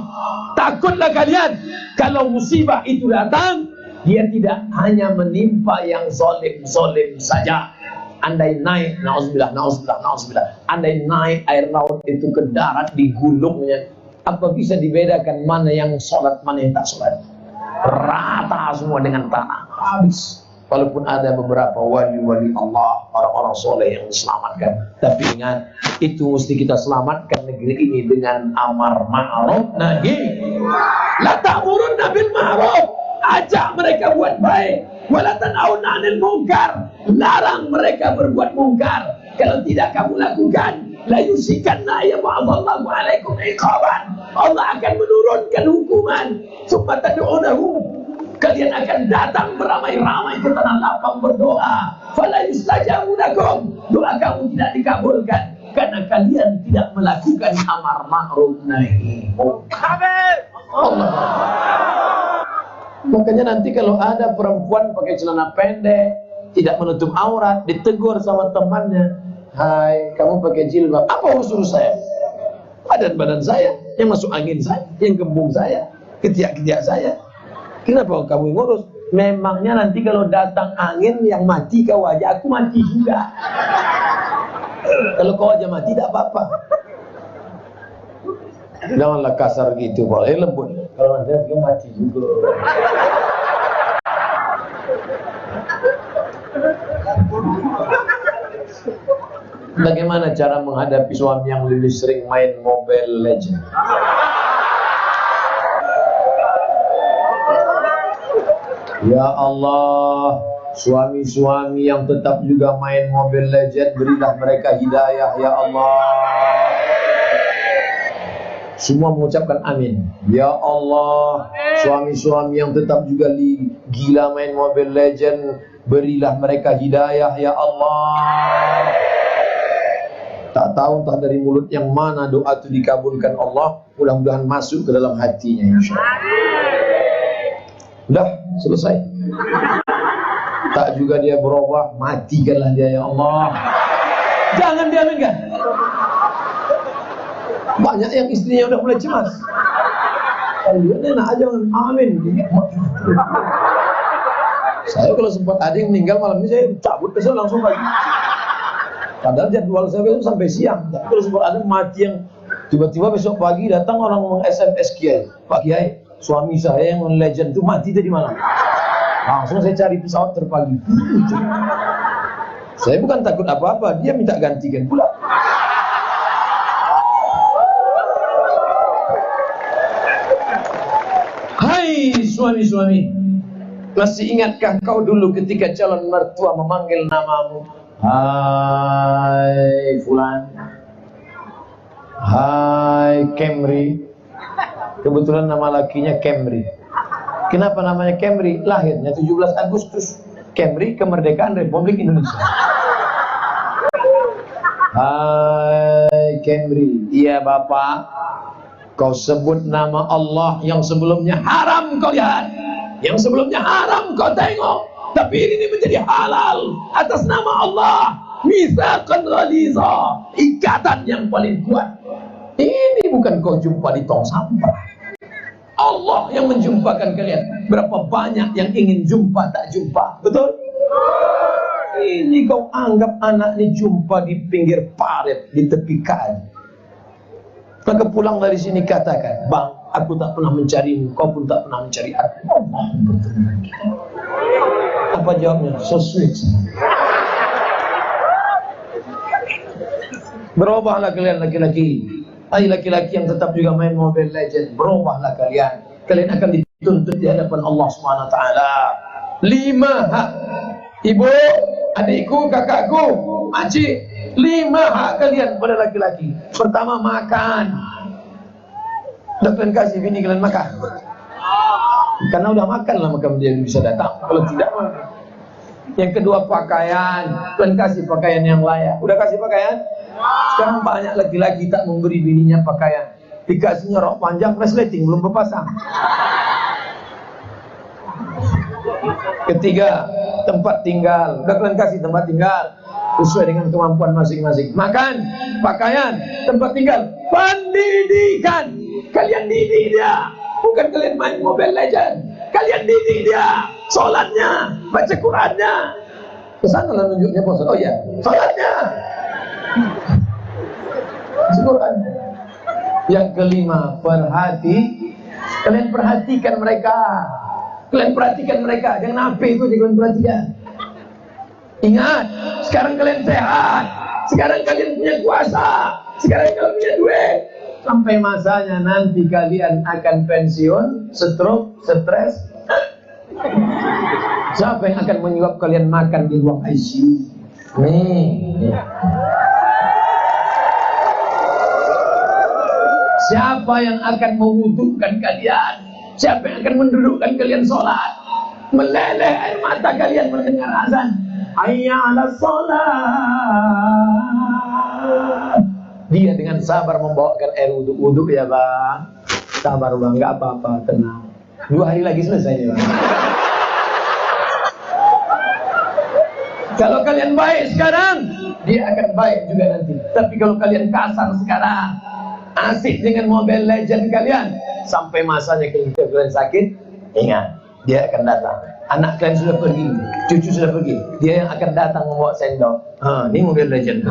Takutlah kalian kalau musibah itu datang, dia tidak hanya menimpa yang zalim saja. Andai naik, nauzubillah, andai naik air laut itu ke darat digulungnya, apa bisa dibedakan mana yang sholat, mana yang tak sholat? Rata semua dengan tanah, habis. Walaupun ada beberapa wali-wali Allah, orang-orang soleh yang diselamatkan, tapi ingat, itu mesti kita selamatkan negeri ini dengan amar ma'ruf nahi. La ta'murunna bil ma'ruf, ajak mereka buat baik. Wala tan'auna 'anil munkar, larang mereka berbuat mungkar. Kalau tidak kamu lakukan, la yusikanna ya ba'dallahu 'alaikum iqaban. Allah akan menurunkan hukuman. Summa tad'unahu, kalian akan datang beramai-ramai ke tanah lapang berdoa. Fala yustajabu lakum, doa kamu tidak dikabulkan karena kalian tidak melakukan amar ma'ruf nahi munkar. Allah. Makanya nanti kalau ada perempuan pakai celana pendek, tidak menutup aurat, ditegur sama temannya, hai, kamu pakai jilbab, apa usul saya? Badan saya, yang masuk angin saya, yang gembung saya, ketiak-ketiak saya. Kenapa kamu ngurus? Memangnya nanti kalau datang angin yang mati kau aja, aku mati juga. Kalau kau aja mati, tidak apa-apa. Janganlah kasar gitu, boleh lembut. Kalau nanti aku mati juga. Bagaimana cara menghadapi suami yang lebih sering main Mobile Legends? Ya Allah, suami-suami yang tetap juga main Mobile Legends, berilah mereka hidayah, ya Allah. Semua mengucapkan amin. Ya Allah, suami-suami yang tetap juga gila main Mobile Legends, berilah mereka hidayah, ya Allah. Tak tahu entah dari mulut yang mana doa itu dikabulkan Allah. Mudah-mudahan masuk ke dalam hatinya, insyaallah. Udah selesai. Tak juga dia berubah, matikanlah dia, ya Allah. Jangan diaminkan. Banyak yang istrinya udah mulai cemas. Kalau dia enak aja, amin. Saya kalau sempat ada yang meninggal malam ini, saya cabut besok langsung lagi. Padahal jadwal saya itu sampai siang. Tapi kalau sempat ada mati yang tiba-tiba besok pagi datang orang meng-SMS Kiai, Pak Kiai, suami saya yang legend itu mati tadi malam. Langsung saya cari pesawat terpagi. Saya bukan takut apa-apa, dia minta gantikan pula. Hai suami-suami, masih ingatkah kau dulu ketika calon mertua memanggil namamu? Hai Fulan, hai Camry. Kebetulan nama lakinya Camry. Kenapa namanya Camry? Lahirnya 17 Agustus. Camry, kemerdekaan Republik Indonesia. Hai Camry. Iya Bapak, kau sebut nama Allah yang sebelumnya haram kau lihat, yang sebelumnya haram kau tengok, tapi ini menjadi halal atas nama Allah. Mitsaqan ghaliza, ikatan yang paling kuat. Ini bukan kau jumpa di tong sampah. Allah yang menjumpakan kalian. Berapa banyak yang ingin jumpa tak jumpa, betul? Ini kau anggap anak ini jumpa di pinggir parit, di tepi kali. Maka pulang dari sini katakan, Bang, aku tak pernah mencarimu, kau pun tak pernah mencari aku. Allah bertemu kita. Apa jawabnya? So sweet. Berubahlah kalian laki-laki. Hai laki-laki yang tetap juga main Mobile Legend, berubahlah kalian. Kalian akan dituntut di hadapan Allah Subhanahu wa taala. 5 hak. Ibu, adikku, kakakku, makcik, 5 hak kalian pada laki-laki. Pertama, makan. Udah kalian kasih bini kalian makan? Karena udah makan lah maka dia bisa datang. Kalau tidak, yang kedua pakaian. Kalian kasih pakaian yang layak. Udah kasih pakaian? Sekarang banyak laki-laki tak memberi bininya pakaian. Dikasihnya rok panjang, resleting, belum berpasang. Ketiga, tempat tinggal. Udah kalian kasih tempat tinggal sesuai dengan kemampuan masing-masing. Makan, pakaian, tempat tinggal, pendidikan. Kalian didik dia, bukan kalian main Mobile Legend. Kalian didik dia, sholatnya, baca Qurannya. Kesana lah nunjuknya bos. Oh iya, sholatnya, Quran. Yang kelima, kalian perhatikan mereka. Kalian perhatikan mereka, jangan apa itu kalian perhatikan. Ingat, sekarang kalian sehat, sekarang kalian punya kuasa, sekarang kalian punya duit. Sampai masanya nanti kalian akan pensiun, stroke, stres. Siapa yang akan menyuap kalian makan di ruang ICU? Nih. Siapa yang akan mewudukan kalian? Siapa yang akan mendudukkan kalian sholat? Meleleh air mata kalian mendengar azan. Hayya 'alas sholat. Dia dengan sabar membawakan air wudhu ya bang. Sabar bang, nggak apa-apa, tenang. 2 hari lagi selesai ya bang. Kalau kalian baik sekarang, dia akan baik juga nanti. Tapi kalau kalian kasar sekarang, asik dengan Mobile Legend kalian, sampai masanya kalian sakit, ingat, dia akan datang. Anak kalian sudah pergi, cucu sudah pergi, dia yang akan datang membawa sendok. Ini Mobile Legend.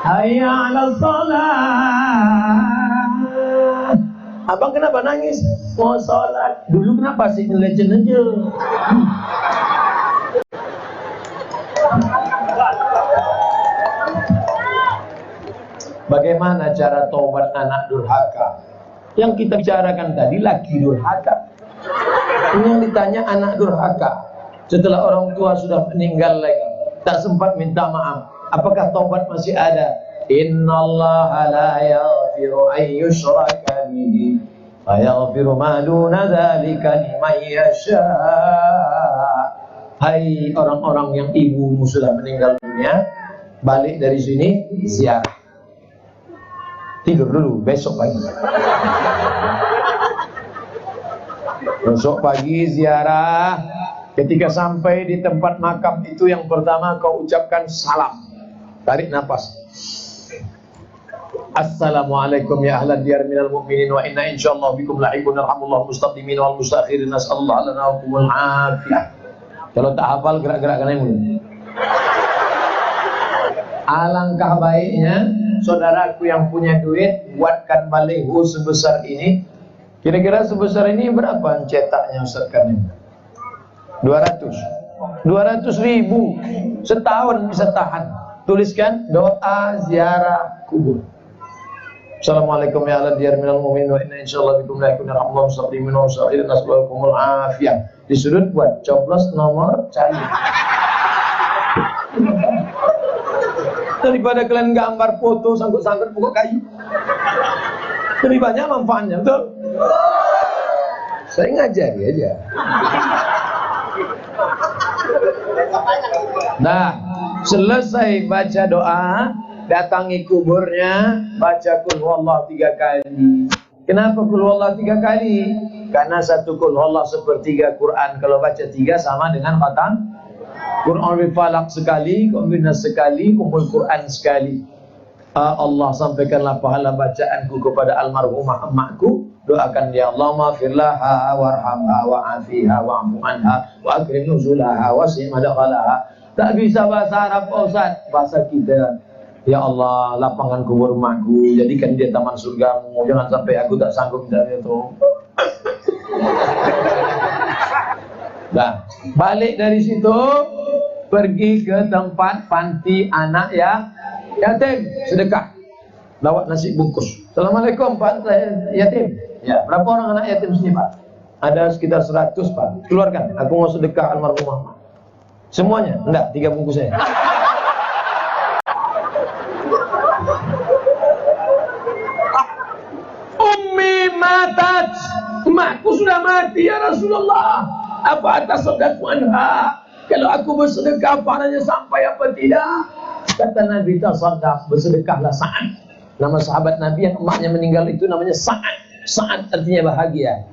Hayya 'alas sholat. Abang kenapa nangis? Mau sholat. Dulu kenapa sih Legend aja? Bagaimana cara taubat anak durhaka? Yang kita bicarakan tadi laki durhaka. Ini yang ditanya anak durhaka. Setelah orang tua sudah meninggal lagi, tak sempat minta maaf. Apakah taubat masih ada? Innallaha la yaghfiru an yushraka bihi wa yaghfiru ma duna dzalika liman yasha. Hai orang-orang yang ibumu sudah meninggal dunia, balik dari sini ziarah. Tidur dulu, besok pagi. Besok pagi ziarah. Ketika sampai di tempat makam itu, yang pertama kau ucapkan salam. Tarik nafas. Assalamualaikum ya ahlan diyar minal mu'minin wa inna insyaallah bikum lahiqun narhamullah mustaqdimin wal mustakhirin nas'allahu lana wa lakum al afiyah. Kalau tak hafal gerak-gerakkan yang mulut. Alangkah baiknya saudaraku yang punya duit, buatkan baliho sebesar ini. Kira-kira sebesar ini berapa cetaknya Ustaz Karnim? 200.000 setahun bisa tahan. Tuliskan doa ziarah kubur. Assalamualaikum ya Allah diyar minal mu'min wa inna insyaallah bikum la yakun rahmah mustaqimin wa sa'irin asbalakumul afiyah. Di sudut buat coblos nomor cari. Daripada kalian gambar foto sangkut-sangkut pokok kayu, lebih banyak manfaatnya, betul? Saya ngajari aja. Nah, selesai baca doa, datangi kuburnya, baca qul huwallahu 3 kali. Kenapa qul huwallahu 3 kali? Karena satu qul huwallahu sepertiga Quran. Kalau baca 3 sama dengan khatam Quran Falaq sekali, Nas sekali, Ummul Quran sekali. Allah sampaikanlah pahala bacaanku kepada almarhumah emakku. Doakan dia, Allahumma firlaha warhamha wa'afiha wa'fu anha wa akrim nuzulaha wasi' madkhalaha. Tak bisa bahasa Arab Pak Ustaz, bahasa kita. Ya Allah, lapangan kubur emakku, jadikan dia taman surgamu. Jangan sampai aku tak sanggup dari itu. Nah, balik dari situ pergi ke tempat panti anak yatim, sedekah, bawa nasi bungkus. Assalamualaikum Pak yatim. Ya, berapa orang anak yatim sini Pak? Ada sekitar 100 Pak. Keluarkan, aku mau sedekah almarhumah. Semuanya? Enggak, 3 bungkus saya. Ummi matat, emakku sudah mati ya Rasulullah. Apa atas sedekah anha? Kalau aku bersedekah pahalanya sampai apa tidak? Kata Nabi tasaddaq, bersedekahlah Sa'ad. Nama sahabat Nabi yang emaknya meninggal itu namanya Sa'ad. Sa'ad artinya bahagia.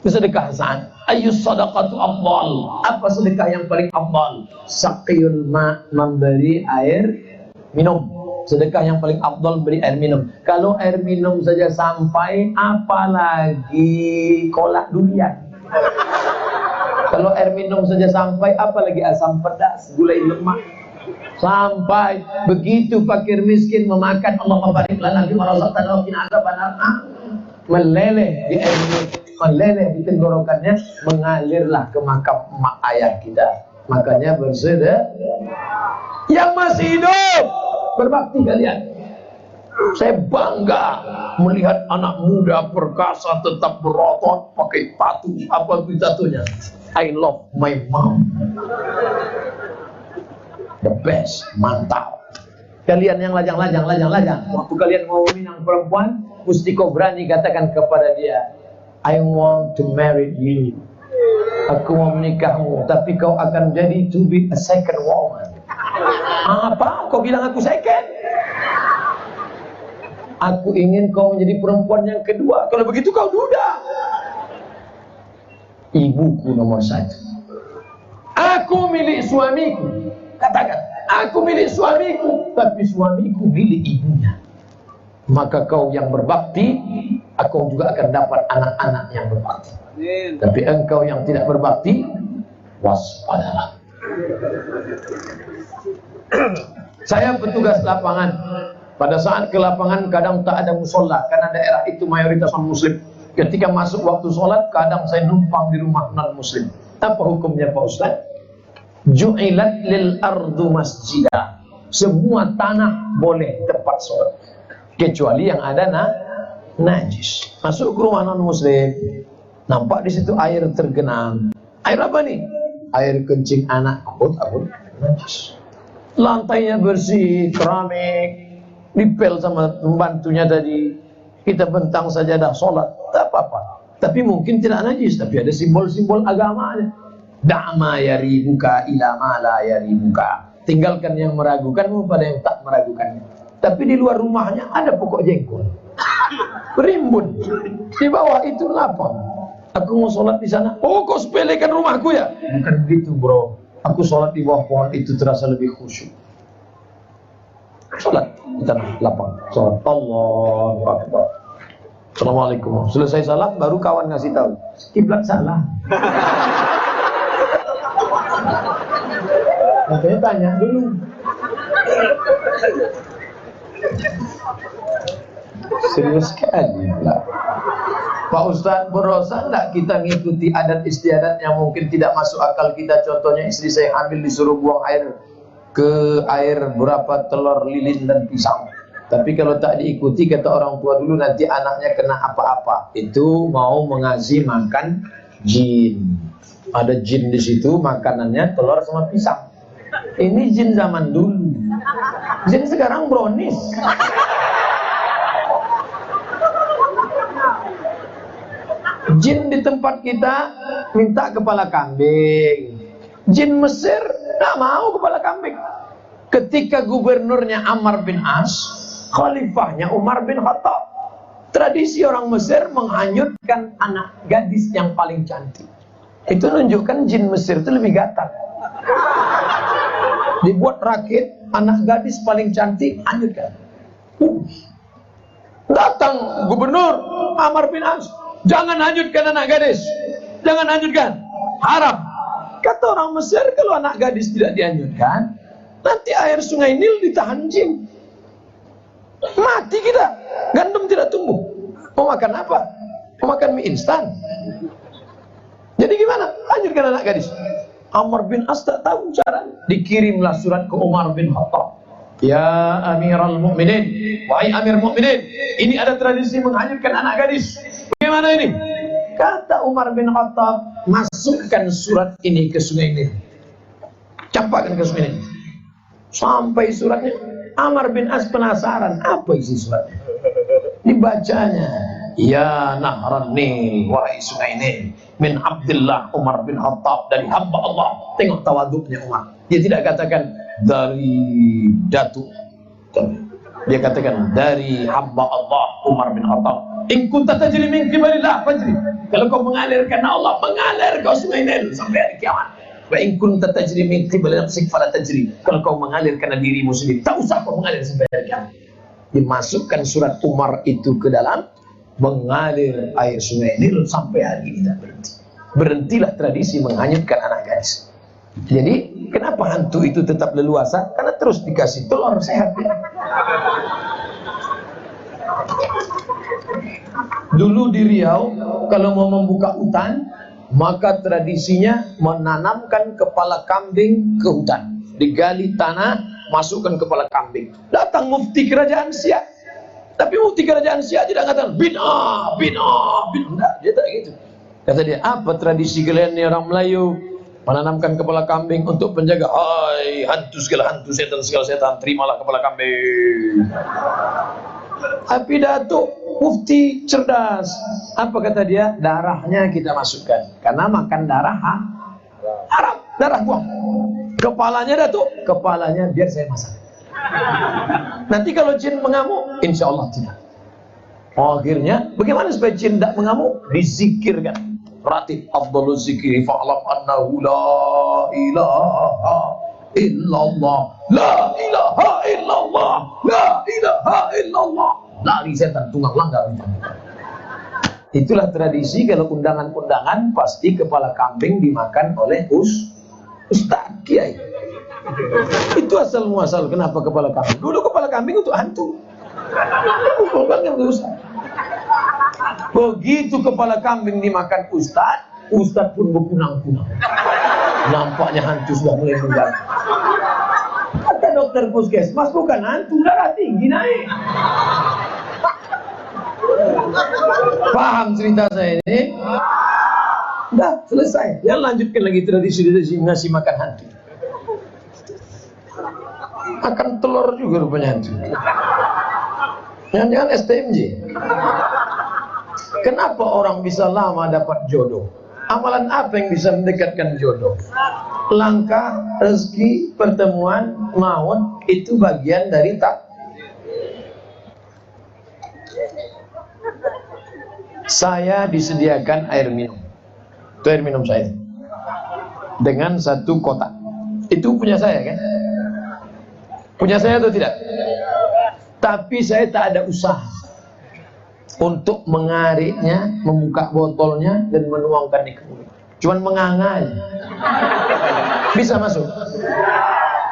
Bersedekah Sa'ad. Ayyus sadaqatu afdal. Apa sedekah yang paling afdal? Saqiyul ma', memberi air minum. Sedekah yang paling afdal beri air minum. Kalau air minum saja sampai, apalagi kolak durian. Kalau air minum saja sampai, apalagi asam pedas, gulai lemak. Sampai begitu fakir miskin memakan, Allahumma barik lana fi ma razaqtana wa qina adzabannar. Meleleh di air minum, meleleh di tenggorokannya, mengalirlah ke makam emak ayah kita. Makanya bersedekah. Yang masih hidup, berbakti kalian. Saya bangga melihat anak muda perkasa tetap berotot pakai tatu. Apa itu tatunya? I love my mom. The best, mantap. Kalian yang lajang-lajang. Waktu kalian mau minang perempuan, mesti kau berani katakan kepada dia, I want to marry you. Aku mau menikahmu, tapi kau akan jadi to be a second woman. Apa? Kau bilang aku second? Aku ingin kau menjadi perempuan yang kedua. Kalau begitu kau duda. Ibuku nomor 1. Aku milik suamiku. Katakan, aku milik suamiku, tapi suamiku milik ibunya. Maka kau yang berbakti, aku juga akan dapat anak-anak yang berbakti. Tapi engkau yang tidak berbakti, waspadalah. Saya petugas lapangan. Pada saat ke lapangan kadang tak ada musola karena daerah itu mayoritas non muslim. Ketika masuk waktu sholat, kadang saya numpang di rumah non muslim. Apa hukumnya Pak Ustaz? Ju'ilat lil ardu masjidah. Semua tanah boleh tempat sholat, kecuali yang ada najis. Masuk ke rumah non muslim, nampak di situ air tergenang. Air apa nih? Air kencing anak. Najis. Lantainya bersih, keramik, dipel sama pembantunya tadi. Kita bentang saja dah sholat, tak apa-apa. Tapi mungkin tidak najis, tapi ada simbol-simbol agamanya. Da'ma yaribuka ila ma la yaribuka. Tinggalkan yang meragukanmu pada yang tak meragukannya. Tapi di luar rumahnya ada pokok jengkol, berimbun. Di bawah itu lapang. Aku mau sholat di sana. Oh, kau sepelekan rumahku ya? Bukan begitu bro. Aku sholat di bawah pohon itu terasa lebih khusyuk. Sholat di tanah lapang. Sholat Allahu Akbar. Assalamualaikum. Selesai salat baru kawan ngasih tahu kiblat salah. Makanya tanya dulu. Serius sekali lah. Pak Ustadz, berosa enggak kita ngikuti adat istiadat yang mungkin tidak masuk akal kita? Contohnya istri saya hamil disuruh buang air berapa telur lilin dan pisang. Tapi kalau tak diikuti kata orang tua dulu nanti anaknya kena apa-apa. Itu mau mengasih makan jin. Ada jin di situ, makanannya telur sama pisang. Ini jin zaman dulu. Jin sekarang brownies. Jin di tempat kita minta kepala kambing. Jin Mesir tak mau kepala kambing. Ketika gubernurnya Ammar bin As, khalifahnya Umar bin Khattab. Tradisi orang Mesir menghanyutkan anak gadis yang paling cantik. Itu menunjukkan jin Mesir itu lebih gatal. Dibuat rakit, anak gadis paling cantik hanyutkan. Datang gubernur Ammar bin As, jangan hanyutkan anak gadis, jangan hanyutkan, haram. Kata orang Mesir, kalau anak gadis tidak dihanyutkan, nanti air sungai Nil ditahan jin, mati kita, gandum tidak tumbuh. Mau makan apa? Mau makan mie instan. Jadi gimana? Hanyutkan anak gadis. Ammar bin As tak tahu cara. Dikirimlah surat ke Umar bin Khattab. Ya Amirul Mukminin, wahai Amir Mukminin, ini ada tradisi menghanyutkan anak gadis. Bagaimana ini? Kata Umar bin Khattab, masukkan surat ini ke sungai Nil. Campakkan ke sungai Nil. Sampai suratnya, Ammar bin As penasaran, apa isi suratnya? Dibacanya, ya Nahran Nil, wahai sungai Nil, min Abdullah Umar bin Khattab, dari hamba Allah. Tengok tawaduknya Umar. Dia tidak katakan dari Datuk. Dia katakan dari hamba Allah Umar bin Khattab. In kunta tajri min qibalillah fajri. Kalau kau mengalir karena Allah, mengalir kau sungai Nil sampai hari kiamat. Wa in kunta tajri min qibali nafsik fala tajri. Kalau kau mengalir karena dirimu sendiri, tak usah kau mengalir sampai hari kiamat. Dimasukkan surat Umar itu ke dalam, mengalir air sungai Nil sampai hari ini tak berhenti. Berhentilah tradisi menghanyutkan anak gadis. Jadi kenapa hantu itu tetap leluasa? Karena terus dikasih telur sehat. Dulu di Riau, kalau mau membuka hutan, maka tradisinya menanamkan kepala kambing ke hutan. Digali tanah, masukkan kepala kambing. Datang mufti kerajaan Siak. Tapi mufti kerajaan Siak tidak katakan bid'ah, bid'ah, bid'ah. Enggak, dia tak gitu. Kata dia, apa tradisi kalian ni orang Melayu? Menanamkan kepala kambing untuk penjaga. Hai, hantu segala hantu, setan segala setan, terimalah kepala kambing. Tapi Datuk mufti cerdas. Apa kata dia? Darahnya kita masukkan. Karena makan darah haram, darah buang. Kepalanya Datuk, kepalanya biar saya masak. Nanti kalau jin mengamuk, insya Allah tidak. Akhirnya, bagaimana supaya jin tidak mengamuk? Dizikirkan. Ratib afdhalu zikri fa'lam annahu la ilaha illallah, la ilaha illallah, la ilaha illallah. Lari setan, tunggang langgar. Itulah tradisi. Kalau undangan-undangan pasti kepala kambing dimakan oleh ustaz kiai. Itu asal muasal kenapa kepala kambing. Dulu kepala kambing untuk hantu, bukan untuk ustaz. Begitu kepala kambing dimakan ustaz, ustaz pun berpunang-punang. Nampaknya hantu sudah mulai mengganggu. Kata dokter puskesmas, bukan hantu, darah tinggi naik. Paham cerita saya ini? Udah selesai. Jangan lanjutkan lagi tradisi ngasih makan hantu. Makan telur juga rupanya hantu. Jangan-jangan STMJ. Kenapa orang bisa lama dapat jodoh? Amalan apa yang bisa mendekatkan jodoh? Langkah, rezeki, pertemuan, maut, itu bagian dari tak. Saya disediakan air minum. Itu air minum saya. Dengan satu kotak. Itu punya saya kan? Punya saya atau tidak? Tapi saya tak ada usaha untuk mengariknya, membuka botolnya dan menuangkannya ke mulut. Cuman menganga aja. Bisa masuk.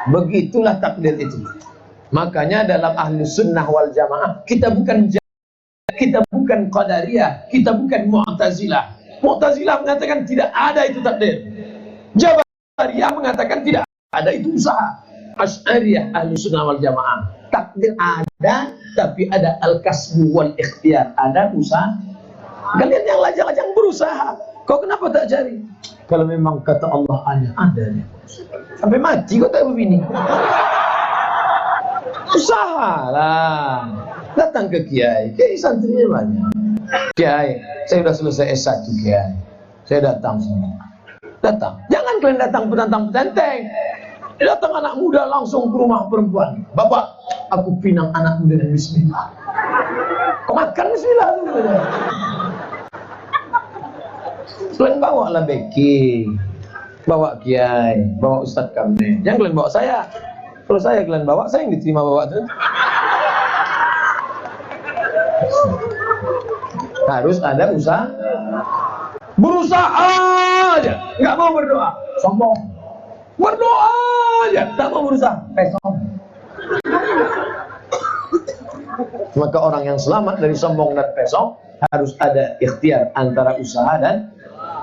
Begitulah takdir itu. Makanya dalam Ahlus Sunnah wal Jamaah kita bukan Qadariyah, kita bukan Mu'tazilah. Mu'tazilah mengatakan tidak ada itu takdir. Jabariyah mengatakan tidak ada itu usaha. Asy'ariyah Ahlus Sunnah wal Jamaah, takdir ada, tapi ada al-kasbu wal ikhtiar, ada usaha. Kalian yang lajang-lajang berusaha, kau kenapa tak cari? Kalau memang kata Allah ada. Sampai mati kau tak begini. Usahalah. Datang ke Kiai santrinya banyak. Kiai, saya sudah selesai S1 Kiai. Saya datang semua. Datang. Jangan kalian datang petantang-petenteng. Datang anak muda langsung ke rumah perempuan. Bapak, aku pinang anak muda dan bismillah. Kau makan bismillah. Kalian bawa lah beki, bawa Kiai, bawa Ustadz kami. Jangan kalian bawa saya. Kalau saya kalian bawa, saya yang diterima bawa tuh. Harus ada usaha. Berusaha aja, nggak mau berdoa, sombong. Berdoa aja, tak mau berusaha, pesong. Maka orang yang selamat dari sombong dan pesong harus ada ikhtiar antara usaha dan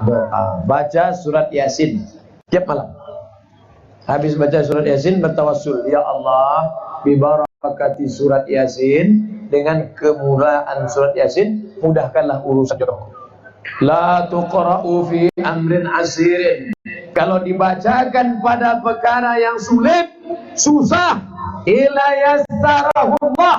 doa. Baca surat Yasin tiap malam. Habis baca surat Yasin bertawassul, ya Allah, bibarakati surat Yasin, dengan kemurahan surat Yasin, mudahkanlah urusan jodohku. La tuqra'u fi amrin asirin. Kalau dibacakan pada perkara yang sulit, susah, illa yassarahullah,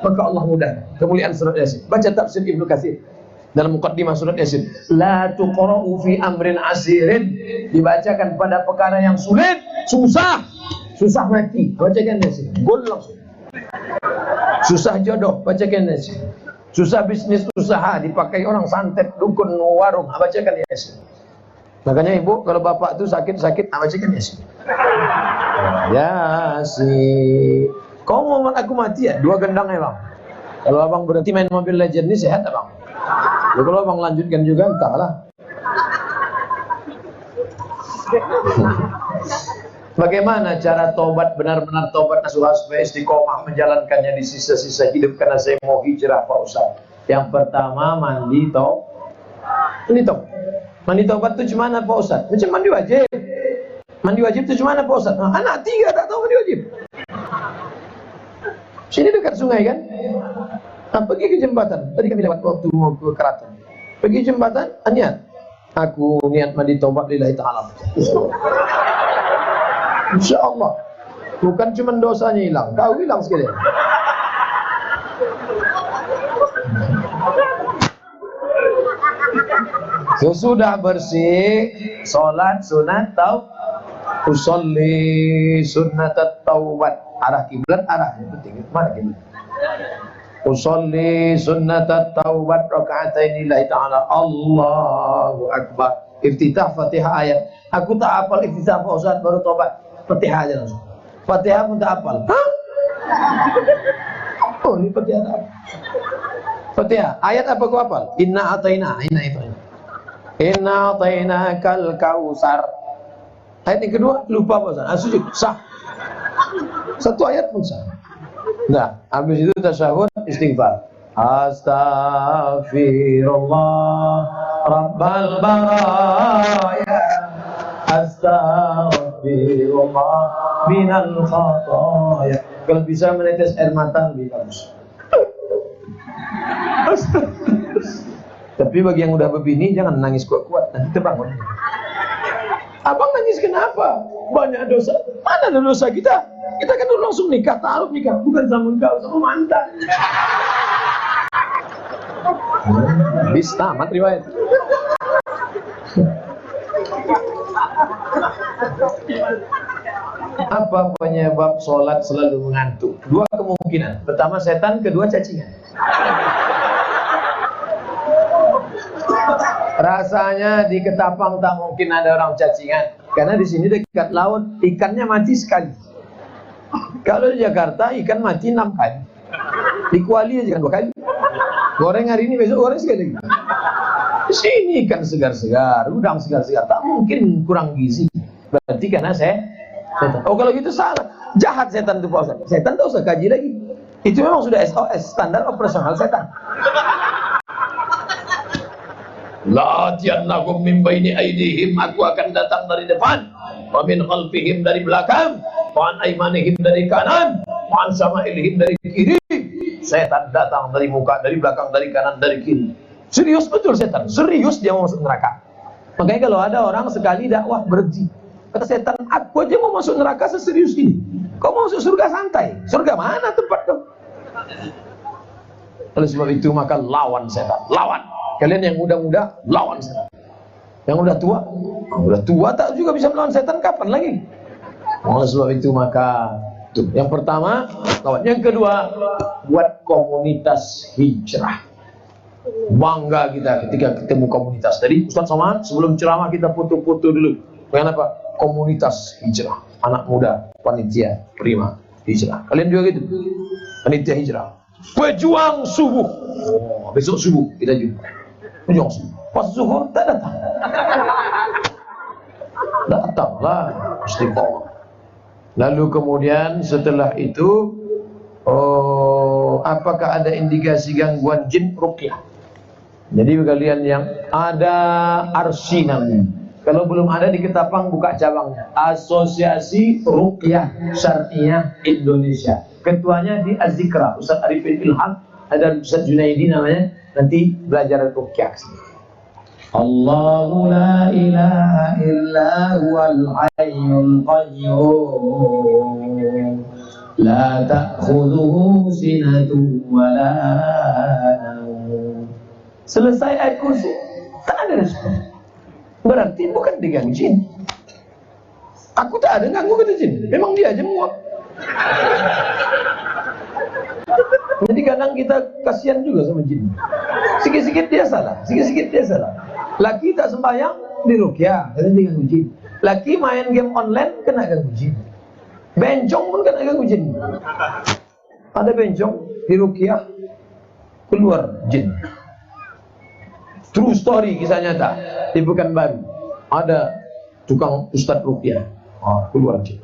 maka Allah mudah. Kemuliaan surat Yasin. Baca tafsir Ibnu Katsir dalam muqaddimah surat Yasin. La tuqra'u fi amrin asirin. Dibacakan pada perkara yang sulit, susah mati, bacakan Yasin. Gol langsung. Susah jodoh, bacakan Yasin. Susah bisnis usaha, dipakai orang santet, dukun, warung, bacakan Yasin. Makanya ibu, kalau bapak tuh sakit, bacakan Yasin. Yasin. Kau mau aku mati ya? 2 gendang ya bang. Kalau abang berhenti main Mobile Legends ini sehat abang. Ya, kalau abang lanjutkan juga entahlah. Bagaimana cara tobat, benar-benar tobat nasuha supaya istiqomah menjalankannya di sisa-sisa hidup, karena saya mau hijrah Pak Ustaz. Yang pertama mandi tobat itu gimana Pak Ustaz? Macam mandi wajib. Mandi wajib itu gimana Pak Ustaz? Nah, anak 3 tak tahu mandi wajib. Sini dekat sungai kan? Nah, pergi ke jembatan. Tadi kami lewat waktu mau ke keraton. Pergi jembatan, niat. Aku niat mandi tobat lillahi ta'ala. Insya Allah. Bukan cuma dosanya hilang, kau hilang sekalian. Sesudah bersih, sholat sunat usolli sunnat taubat. Arah kiblat, arahnya penting. Mana kiblat? Usolli sunnat taubat raka'atain lillahi ta'ala. Allahu akbar. Iftitah Fatihah ayat. Aku tak hafal iftitah Pak Ustaz, baru tobat. Fatihah aja langsung. Fatihah pun tak hafal. Hah? Oh, ini Fatihah tak hafal. Fatihah, ayat apa kau hafal? Inna ataina kal kausar. Ayat yang kedua lupa Pak Ustaz. Sujud sah. 1 ayat pun sah. Nah, habis itu tasyahud, istighfar. Astaghfirullah Rabbal baraya, astaghfirullah minal khataya. Kalau bisa menetes air mata lebih bagus. Tapi bagi yang udah begini jangan nangis kuat-kuat, nanti terbangun. Abang nangis kenapa? Banyak dosa. Mana ada dosa kita? Kita kan dulu langsung nikah, taruh nikah, bukan sama engkau, sama mantan. Habis tamat riwayat. Apa penyebab sholat selalu mengantuk? 2 kemungkinan. Pertama setan, kedua cacingan. Rasanya di Ketapang tak mungkin ada orang cacingan, karena di sini dekat laut, ikannya mati sekali. Kalau di Jakarta ikan mati 6 kali. Di Kuali aja kan 2 kali. Goreng hari ini, besok goreng sekali lagi. Di sini ikan segar-segar, udang segar-segar, tak mungkin kurang gizi. Berarti karena Setan. Oh kalau gitu salah. Jahat setan itu Pak Ustaz. Setan tak usah kaji lagi. Itu memang sudah SOS, standar operasional setan. La tiyannakum min baini aidihim, aku akan datang dari depan, wa min khalfihim dari belakang, wa an aymanihim dari kanan, wa an sama'ilihim dari kiri. Setan datang dari muka, dari belakang, dari kanan, dari kiri. Serius betul setan, serius dia mau masuk neraka. Makanya kalau ada orang sekali dakwah berhenti, kata setan, aku aja mau masuk neraka seserius ini. Kau mau masuk surga santai? Surga mana tempat kau? Oleh sebab itu maka lawan setan, lawan. Kalian yang muda-muda lawan setan. Yang udah tua tak juga bisa melawan setan, kapan lagi? Oleh sebab itu maka tuh, yang pertama lawan. Yang kedua, buat komunitas hijrah. Bangga kita ketika ketemu komunitas. Tadi Ustaz Somad sebelum ceramah kita foto-foto dulu. Kenapa? Komunitas hijrah, anak muda, panitia prima hijrah. Kalian juga gitu, panitia hijrah. Pejuang subuh. Oh, besok subuh kita jumpa. Pejuang subuh. Pas zuhur tak datang. Datanglah istiqomah. Lalu kemudian setelah itu, apakah ada indikasi gangguan jin? Ruqyah. Jadi kalian yang ada ARSI namanya. Kalau belum ada di Ketapang buka cabangnya. Asosiasi Ruqyah Syariah Indonesia. Ketuanya di Az-Zikra, Ustaz Arifin Ilham, ada Ustaz Junaidi namanya. Nanti belajar Ruqyah. Allahu la ilaha illa huwal hayyul qayyum la ta'khudhuhu sinatun wa la nawm. Selesai ayat kursi, tak ada respon. Berarti bukan diganggu jin. Aku tak ada ganggu kata jin. Memang dia aja muak. Jadi kadang kita kasihan juga sama jin. Sikit-sikit dia salah, sikit-sikit dia salah. Laki tak sembahyang di ruqyah, kata dia ganggu jin. Laki main game online kena ganggu jin. Bencong pun kena ganggu jin. Ada bencong di ruqyah keluar jin. True story, kisah nyata di Pekanbaru. Ada tukang ustadz ruqyah, keluar jin.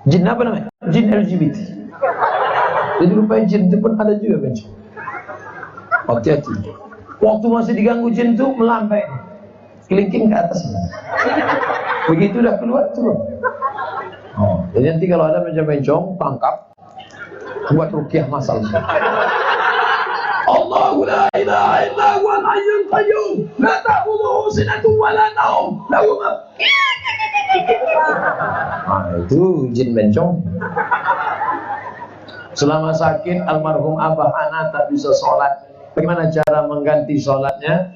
Jin apa namanya? Jin LGBT. Jadi rupanya jin itu pun ada juga bencong. Hati-hati. Waktu masih diganggu jin itu melambai, kelingking ke atas. Begitu udah keluar turun. Jadi nanti kalau ada macam bencong, tangkap, buat ruqyah masal. Allahu la ilaha illa huwal hayyul qayyum la ta'khudhuhu sinatun wa la nawm lahu ma. Itu jin bencong. Selama sakit almarhum Abah Ana tak bisa sholat. Bagaimana cara mengganti sholatnya?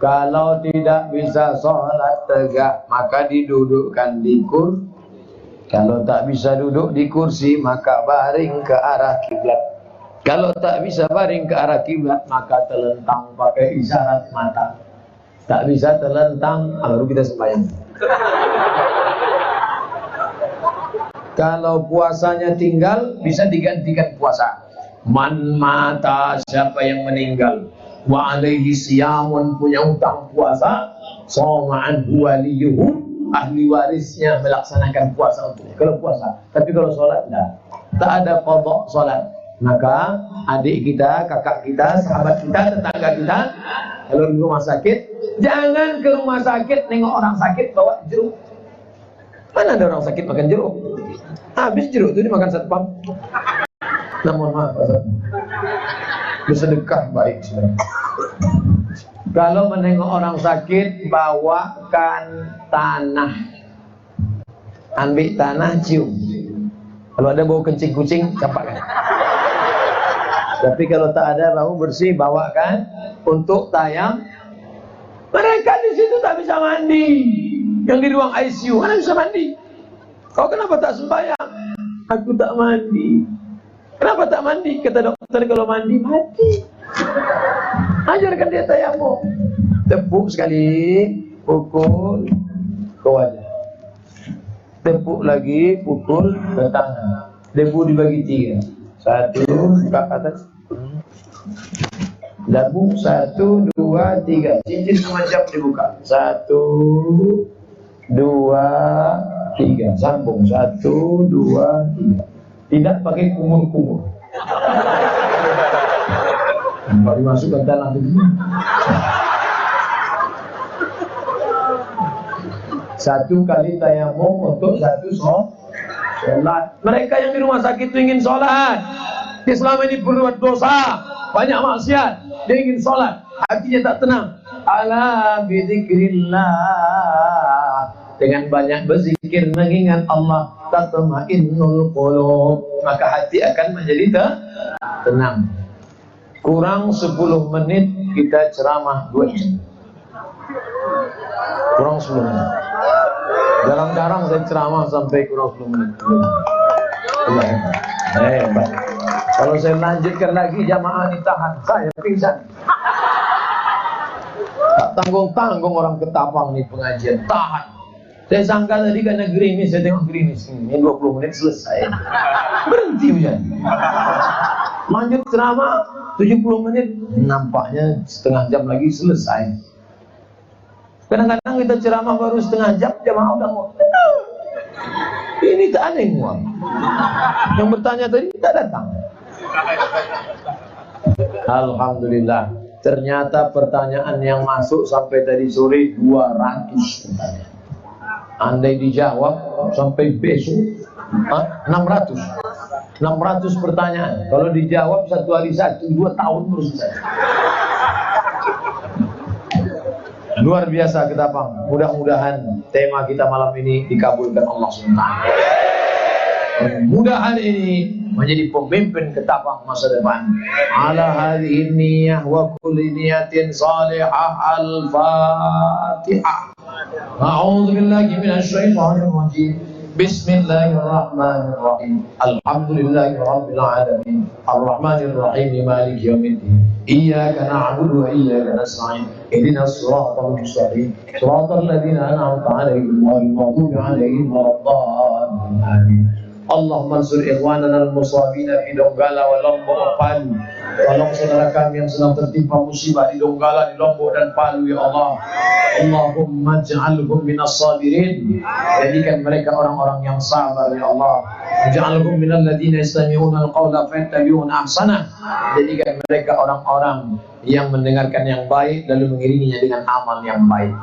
Kalau tidak bisa sholat tegak, maka didudukkan di kursi. Kalau tak bisa duduk di kursi, maka baring ke arah kiblat. Kalau tak bisa baring ke arah kiblat, maka telentang pakai isyarat mata. Tak bisa telentang, baru kita sembahyang. Kalau puasanya tinggal, bisa digantikan puasa. Man mata, siapa yang meninggal, wa alaihi siyamun, punya utang puasa, soma'an waliyuhu, ahli warisnya melaksanakan puasa untuknya. Kalau puasa, tapi kalau sholat enggak. Tak ada qadha sholat. Maka adik kita, kakak kita, sahabat kita, tetangga kita, kalau di rumah sakit, jangan ke rumah sakit nengok orang sakit bawa jeruk. Mana ada orang sakit makan jeruk? Habis jeruk itu dimakan satpam. Namun maaf, bersedekah baik sebenarnya. Kalau menengok orang sakit, bawakan tanah. Ambil tanah, cium. Kalau ada bau kencing kucing, campakkan. Tapi kalau tak ada bau bersih, bawakan untuk tayang. Mereka di situ tak bisa mandi. Yang di ruang ICU, mana bisa mandi? Kau kenapa tak sembahyang? Aku tak mandi. Kenapa tak mandi? Kata dokter, kalau mandi, mati. Ajarkan dia tayamum. Tepuk sekali, pukul ke wajah. Tepuk lagi, pukul ke tangan. Debu dibagi 3. 1, ke atas. Debu 1, 2, 3. Cincin semacam dibuka. 1, 2, 3. Sambung 1, 2, 3. Tidak pakai kumur-kumur. Kalau dimasukkan dalam itu. Satu kali tayamum untuk satu sholat. Mereka yang di rumah sakit itu ingin sholat. Dia selama ini berbuat dosa, banyak maksiat. Dia ingin sholat, hatinya tak tenang. Ala bidzikrillah, dengan banyak berzikir mengingat Allah, tatma'innul qulub, maka hati akan menjadi tenang. Kurang 10 menit kita ceramah 2 jam. Kurang 10 menit. Jarang-jarang saya ceramah sampai kurang 10 menit. Hebat. Kalau saya lanjutkan lagi jamaah ditahan, saya pingsan. Tak tanggung-tanggung orang Ketapang nih pengajian, tahan. Saya sangka tadi karena gerimis, saya tengok gerimis ini 20 menit selesai. Berhenti hujan. Lanjut ceramah 70 menit, nampaknya setengah jam lagi selesai. Kadang-kadang kita ceramah baru setengah jam, jamaah udah mau. Ini tak ada yang uang. Yang bertanya tadi tidak datang. Alhamdulillah, ternyata pertanyaan yang masuk sampai tadi sore 200 pertanyaan. Andai dijawab sampai besok 600 pertanyaan. Kalau dijawab satu hari 1, 2 tahun terus. Luar biasa Ketapang. Mudah-mudahan tema kita malam ini dikabulkan Allah SWT. Mudah-mudahan ini menjadi pemimpin Ketapang masa depan. Ala hadhihi niyyah wa kulli niyatin salihah. Al-Fatihah. A'udzu billahi minasy syaithanir rajim. Bismillahirrahmanirrahim. Alhamdulillahi rabbil alamin. Arrahmanir rahim. Maliki yaumiddin. Iyyaka na'budu wa iyyaka nasta'in. Ihdinas siratal mustaqim. Siratal ladzina an'amta 'alaihim ghairil maghdubi 'alaihim waladdallin. Amin. Allahumma ansur ikhwanana al-musabina fi Donggala wa Lombok Palu. Tolong saudara kami yang sedang tertimpa musibah di Donggala, di Lombok dan Palu ya Allah. Allahumma ij'alhum minas sabirin. Jadikan mereka orang-orang yang sabar ya Allah. Ij'alhum minal ladzina yastami'una al-qawla fayattabi'una ahsana. Jadikan mereka orang-orang yang mendengarkan yang baik lalu mengiringinya dengan amal yang baik.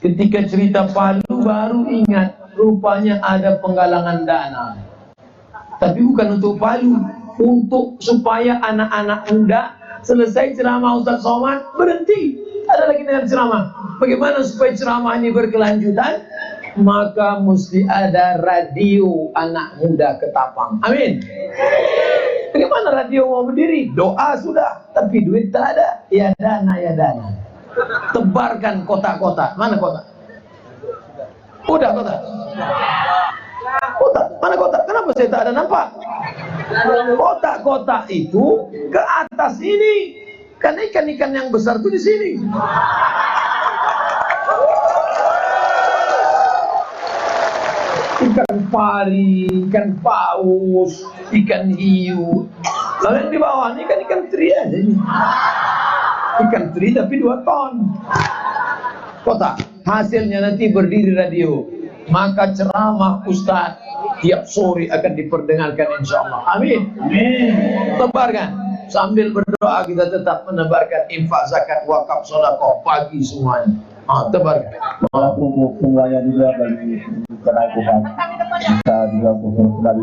Ketika cerita Palu baru ingat, rupanya ada penggalangan dana. Tapi bukan untuk Palu, untuk supaya anak-anak muda selesai ceramah Ustaz Somad berhenti, ada lagi dengan ceramah. Bagaimana supaya ceramah ini berkelanjutan? Maka mesti ada radio anak muda Ketapang. Amin. Bagaimana radio mau berdiri? Doa sudah, tapi duit tak ada. Ya dana, ya dana. Tebarkan kota-kota. Mana kota? Udah kota. Kota, mana kota? Kenapa saya tak ada nampak? Kota-kota itu ke atas ini. Kan ikan-ikan yang besar itu di sini. Ikan pari, ikan paus, ikan hiu. Lalu yang di bawah ini kan ikan teri aja. Ikan teri tapi 2 ton. Kota. Hasilnya nanti berdiri radio. Maka ceramah Ustaz tiap sore akan diperdengarkan insyaAllah. Amin. Amin. Tebarkan. Sambil berdoa kita tetap menebarkan infak, zakat, wakaf, sedekah pagi semuanya. Tebarkan. Untuk penilaian juga bagi kenaikan kita juga kembali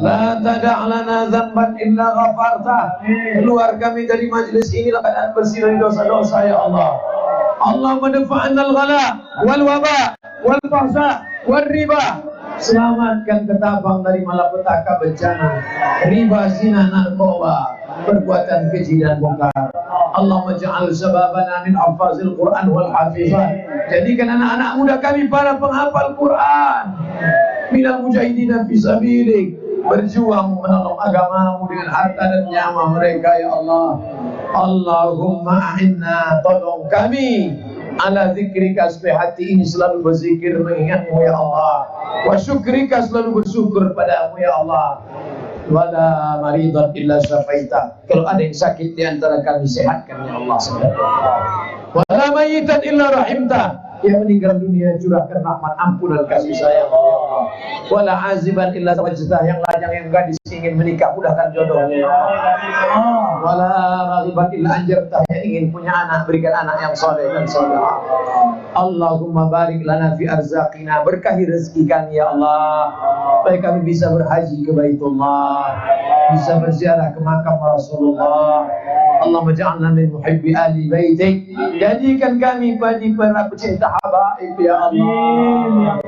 La tada' lana dzamban illa ghafarta. Keluar kami dari majlis ini keadaan bersih dari dosa-dosa ya Allah. Allah menfa'anna al-ghala wal waba wal fahsya wal riba. Selamatkan Ketapang dari malapetaka bencana, riba, zina, narkoba, perbuatan keji dan bongkar. Allahumma ja'al sababana min hafazil Quran wal hafizat. Jadikan anak-anak muda kami para penghafal Quran. Minal mujahidina fi sabilik, berjuang menolong agamamu dengan harta dan nyawa mereka ya Allah. Allahumma a'inna, tolong kami ala zikrika, supaya hati ini selalu berzikir mengingatmu ya Allah, wa syukrika, selalu bersyukur padamu ya Allah. Wala maridan illa syafaita, kalau ada yang sakit di antara kami sehatkan ya Allah. Wala mayitan illa rahimta, yang meninggal dunia curahkan rahmat ampunan kasih sayang ya Allah. Wala aziban illa wajdah, yang lajang yang gadis ingin menikah mudahkan jodohnya ya Allah. Wala raghiban illa anjartah, yang ingin punya anak berikan anak yang soleh dan salihah. Allahumma barik lana fi arzaqina, berkahi rezeki kami ya Allah, supaya kami bisa berhaji ke Baitullah, bisa berziarah ke makam Rasulullah. Allahumma ja'alna min muhibbi ahli baitik, jadikan kami para pecinta habaib ya Allah.